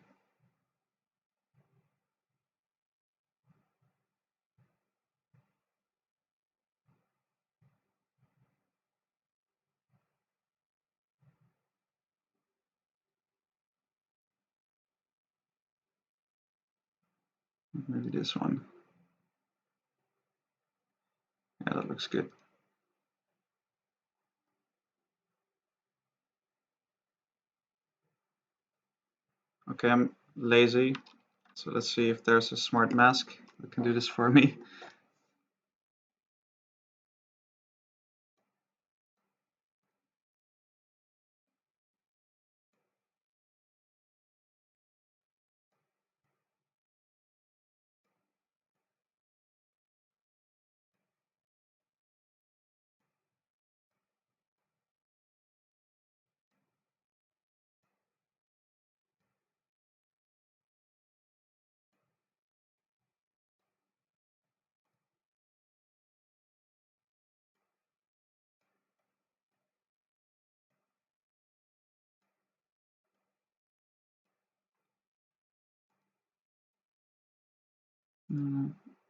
Maybe this one. Yeah, that looks good. Okay, I'm lazy, so let's see if there's a smart mask that can do this for me.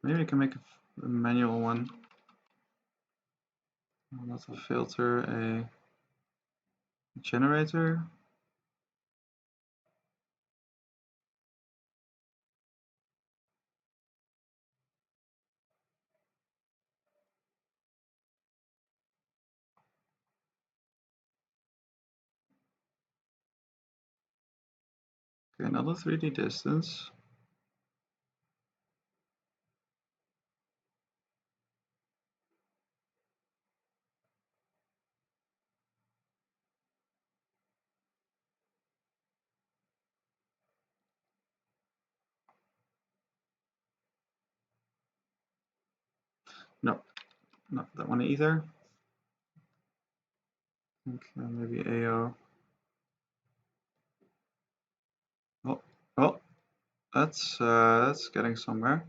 Maybe I can make a manual one. Not a filter, a generator. Okay, another 3D distance. No, not that one either. Okay, maybe AO. Oh, oh, that's getting somewhere.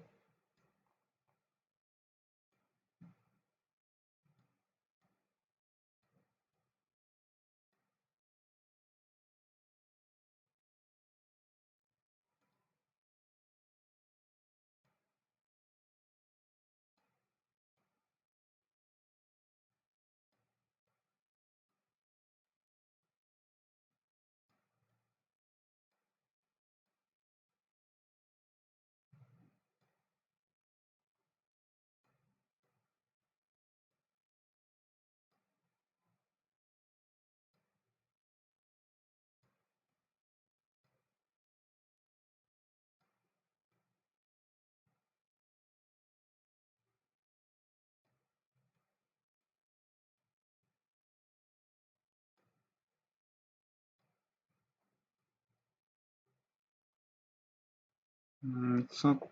It's not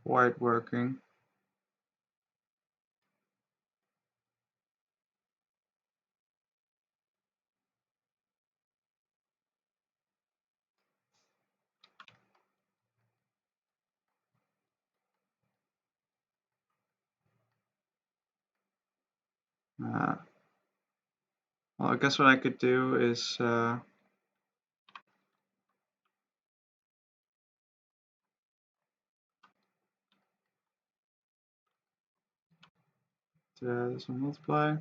quite working. Well, I guess what I could do is this one multiply.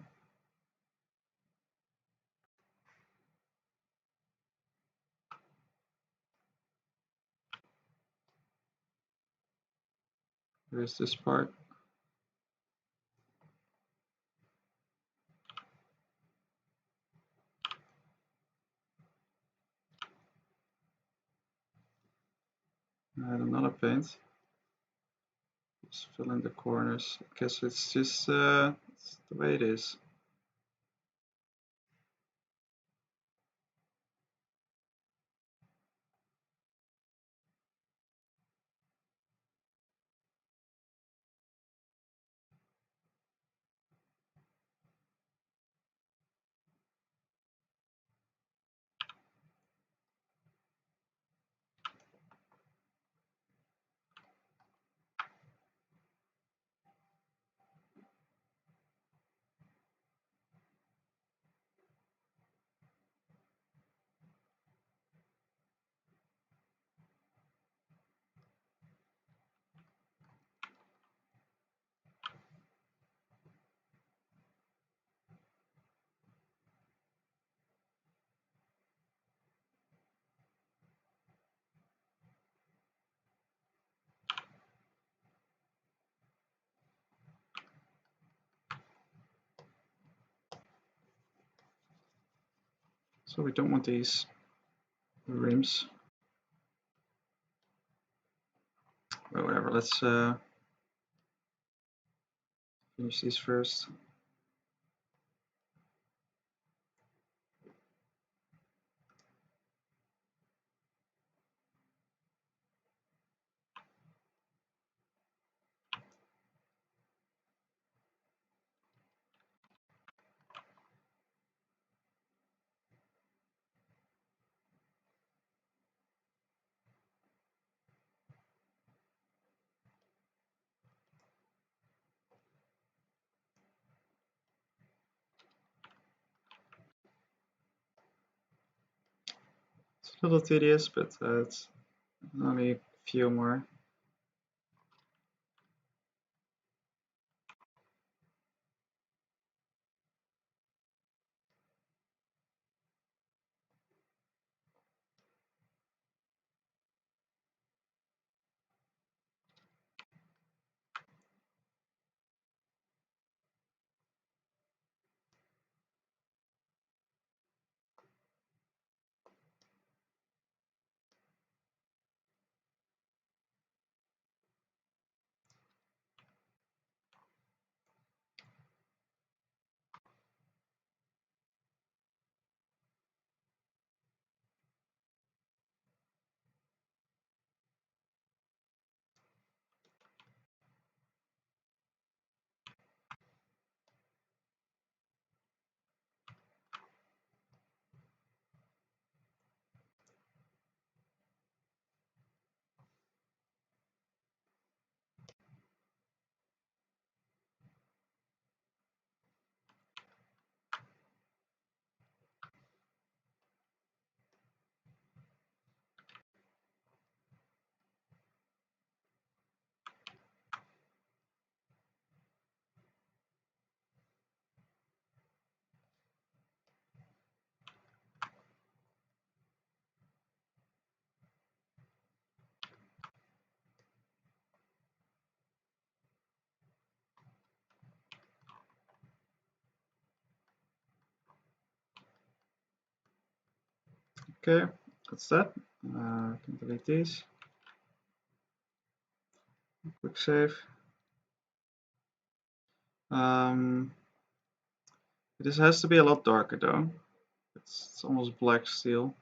Here's this part. Add another paint. Just fill in the corners. I guess it's just it's the way it is. So we don't want these rims. Well, whatever, let's finish these first. It's a little tedious, but it's only a few more. Okay, that's that. I can delete these. Quick save. This has to be a lot darker though. It's almost black steel.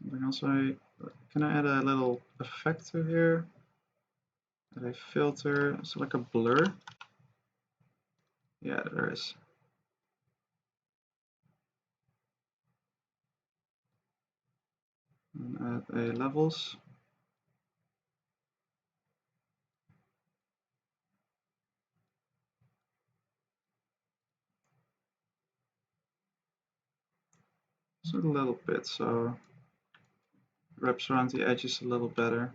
Something else can I add a little effect to here? Add a filter, so like a blur. Yeah, there is. And add a levels. Just a little bit, so it wraps around the edges a little better.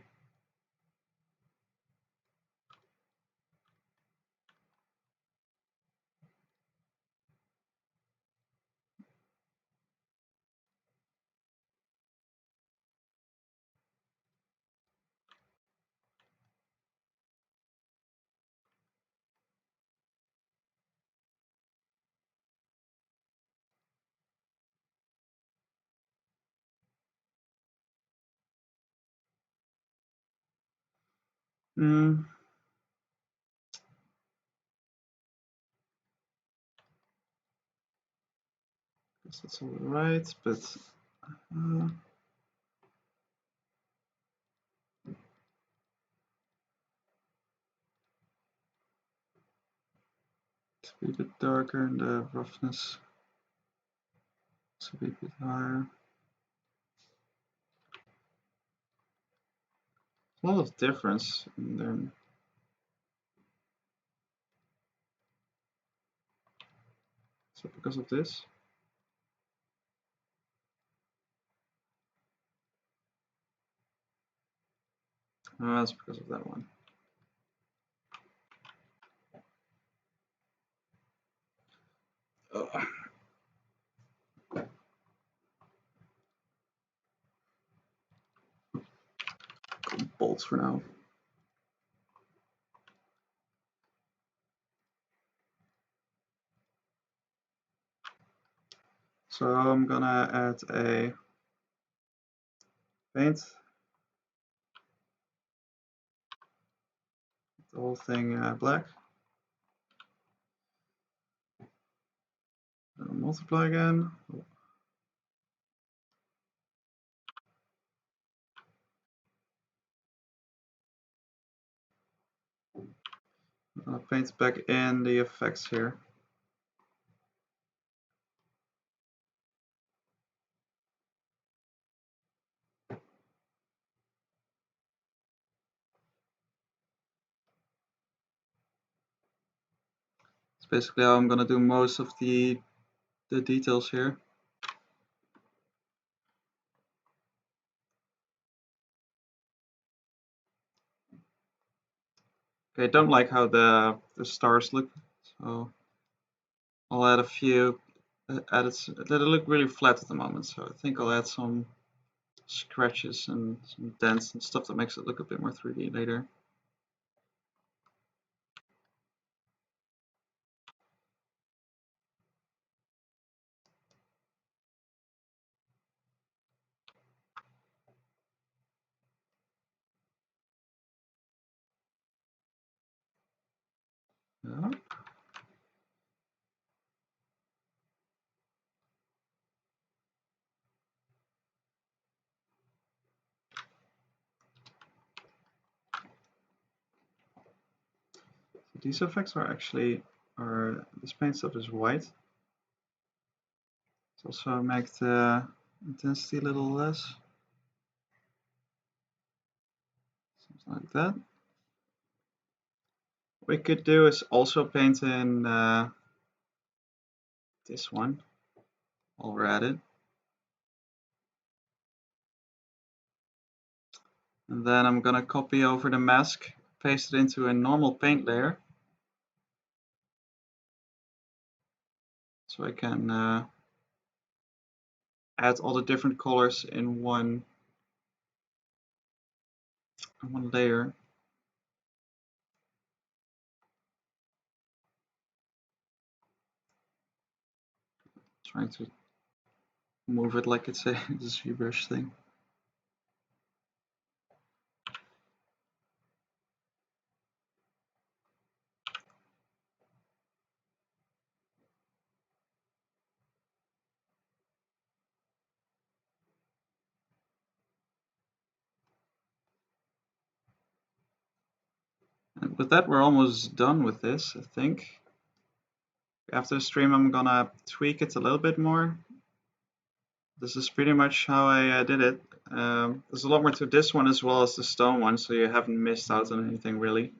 Mm. Guess that's all right, but to be a bit darker and the roughness to be a bit higher. A lot of difference in them. So because of this? Oh, that's because of that one. Oh. Bolts for now. So I'm gonna add a paint. The whole thing black. Multiply again. Paint back in the effects here. It's basically how I'm gonna do most of the details here. Okay, I don't like how the stars look, so I'll add a few edits that look really flat at the moment. So I think I'll add some scratches and some dents and stuff that makes it look a bit more 3D later. Yeah. So these effects are actually, this paint stuff is white. Let's also make the intensity a little less. Something like that. What we could do is also paint in this one while we're at it. And then I'm gonna copy over the mask, paste it into a normal paint layer. So I can add all the different colors in one layer. Trying to move it like it's a Zbrush thing. And with that, we're almost done with this, I think. After the stream, I'm gonna tweak it a little bit more. This is pretty much how I did it. There's a lot more to this one as well as the stone one, so you haven't missed out on anything really.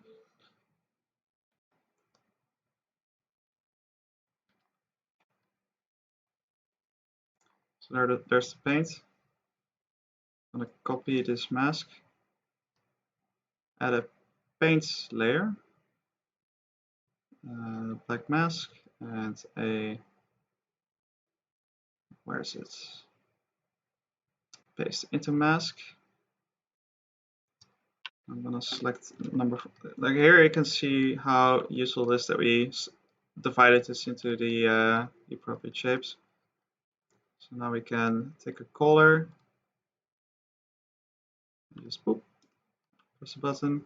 So there's the paint. I'm gonna copy this mask, add a paint layer, black mask, and where is it? Paste into mask. I'm gonna select number, like here you can see how useful it is that we divided this into the appropriate shapes. So now we can take a color, just boop, press a button,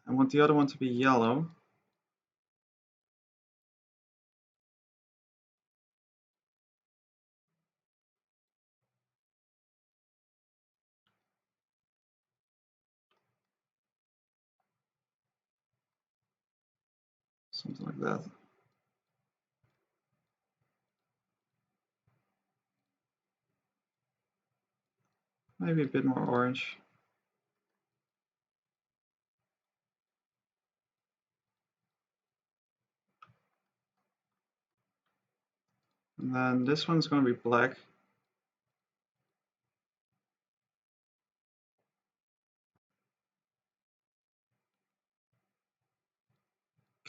I want the other one to be yellow. Something like that. Maybe a bit more orange. And then this one's going to be black.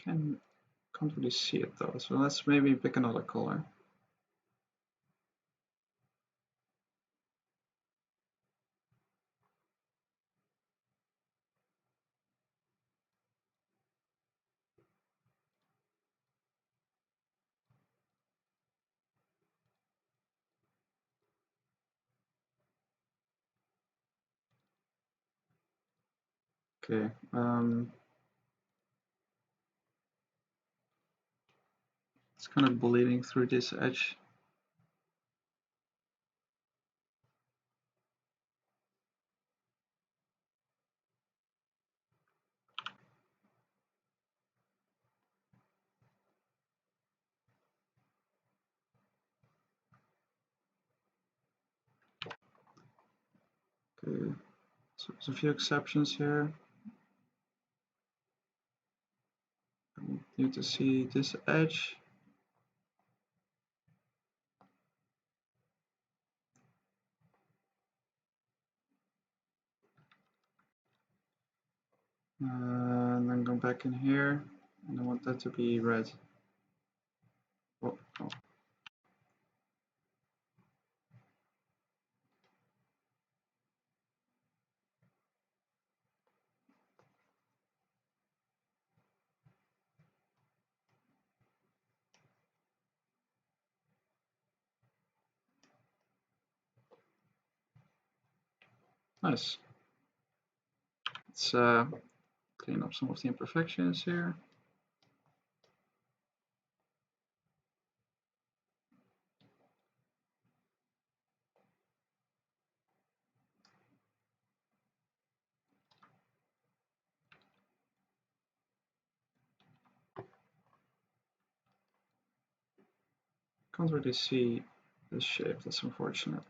Can't really see it though, so let's maybe pick another color. Okay, it's kind of bleeding through this edge. Okay, so there's a few exceptions here. I need to see this edge. And then go back in here, and I want that to be red. Oh, oh. Nice. Let's clean up some of the imperfections here. Can't really see this shape, that's unfortunate.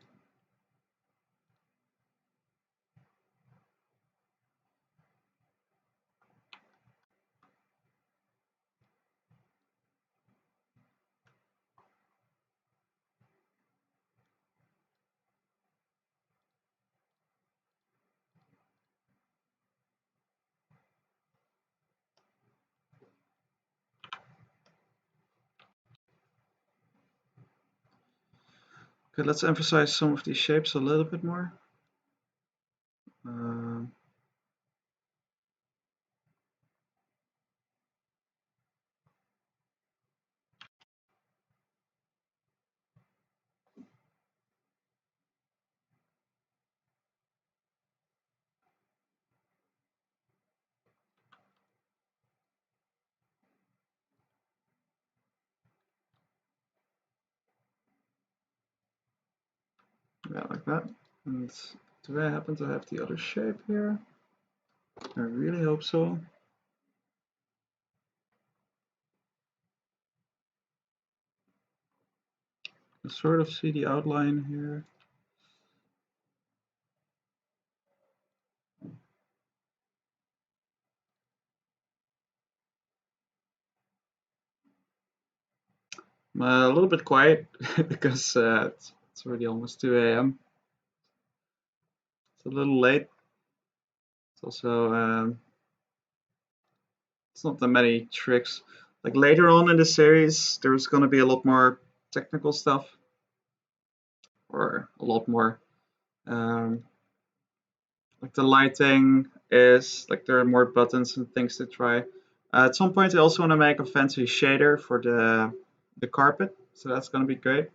Okay, let's emphasize some of these shapes a little bit more. Yeah, like that. And do I happen to have the other shape here? I really hope so. I sort of see the outline here. I'm a little bit quiet because it's already almost 2 a.m. It's a little late. It's also it's not that many tricks. Like later on in the series, there's going to be a lot more technical stuff, or a lot more. Like the lighting is like there are more buttons and things to try. At some point, I also want to make a fancy shader for the carpet, so that's going to be great.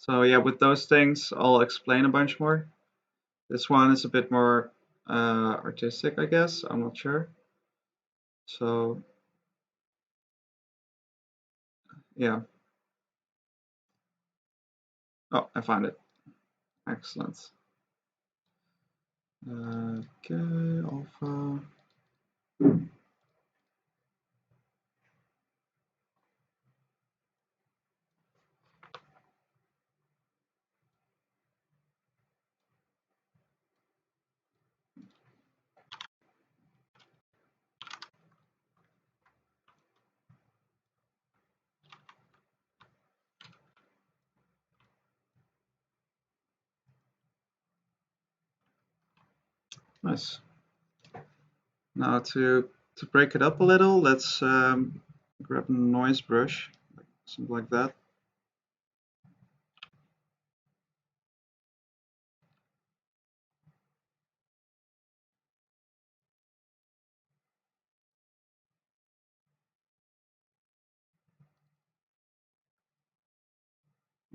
So yeah, with those things, I'll explain a bunch more. This one is a bit more artistic, I guess. I'm not sure. So yeah. Oh, I found it. Excellent. Okay, alpha. Nice. Now to break it up a little, let's grab a noise brush, something like that.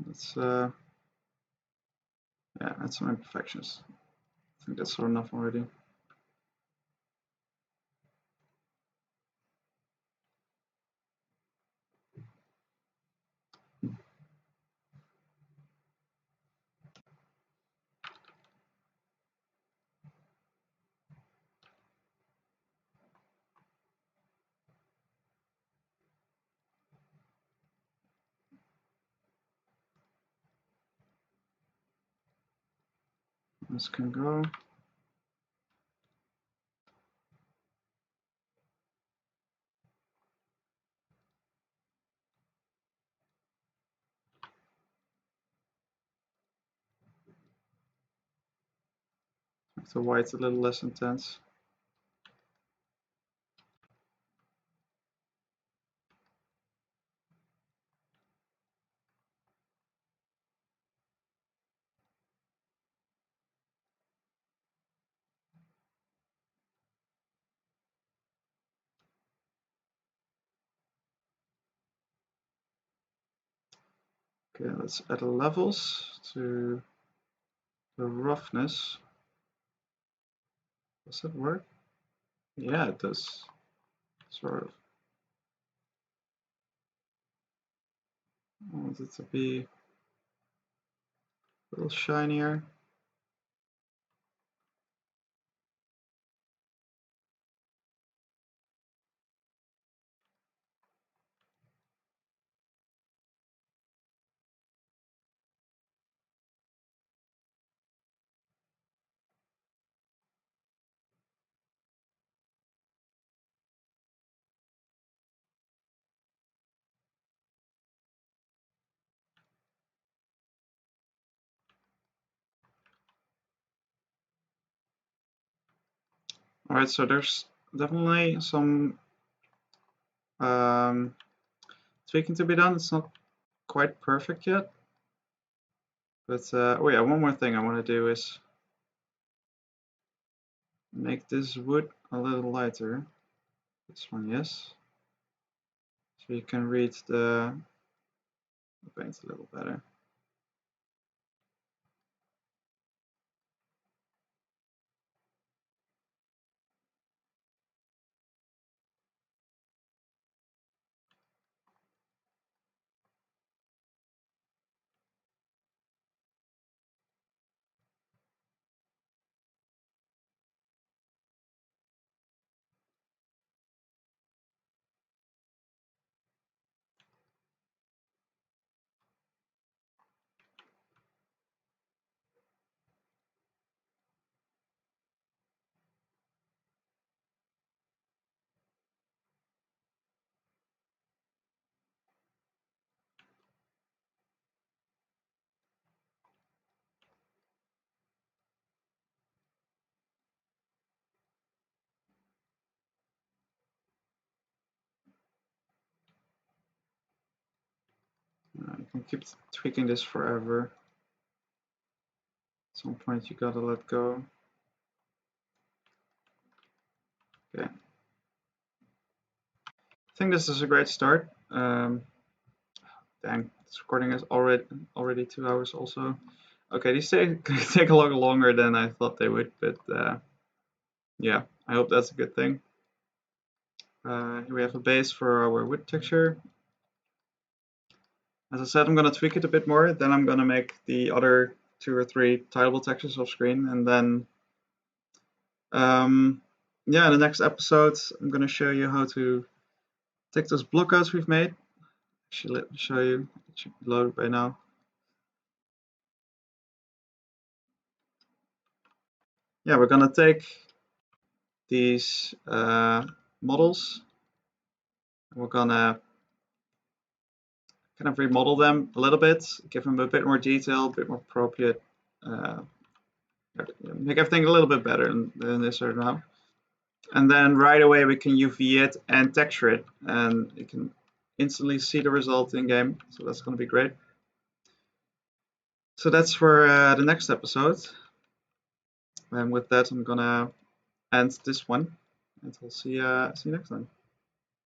Let's yeah, add some imperfections. I think that's enough already. This can go. Make the white a little less intense. Okay, let's add levels to the roughness. Does it work? Yeah, it does. Sort of. I want it to be a little shinier. All right, so there's definitely some um, tweaking to be done. It's not quite perfect yet, but oh yeah, one more thing I want to do is make this wood a little lighter. This one, yes. So you can read the paint a little better. You can keep tweaking this forever. At some point you gotta let go. Okay. I think this is a great start. Dang, This recording is already 2 hours also. Okay, these take a lot longer than I thought they would, but yeah, I hope that's a good thing. Here we have a base for our wood texture. As I said, I'm going to tweak it a bit more, then I'm going to make the other 2 or 3 titleable textures off screen, and then yeah, in the next episode I'm going to show you how to take those blockouts we've made. Actually, let me show you. It should be loaded by now. Yeah, we're going to take these models, and we're going to kind of remodel them a little bit, give them a bit more detail, a bit more appropriate, make everything a little bit better than this are now. And then right away we can UV it and texture it, and you can instantly see the result in game. So that's going to be great. So that's for the next episode. And with that, I'm gonna end this one, and we'll see you next time.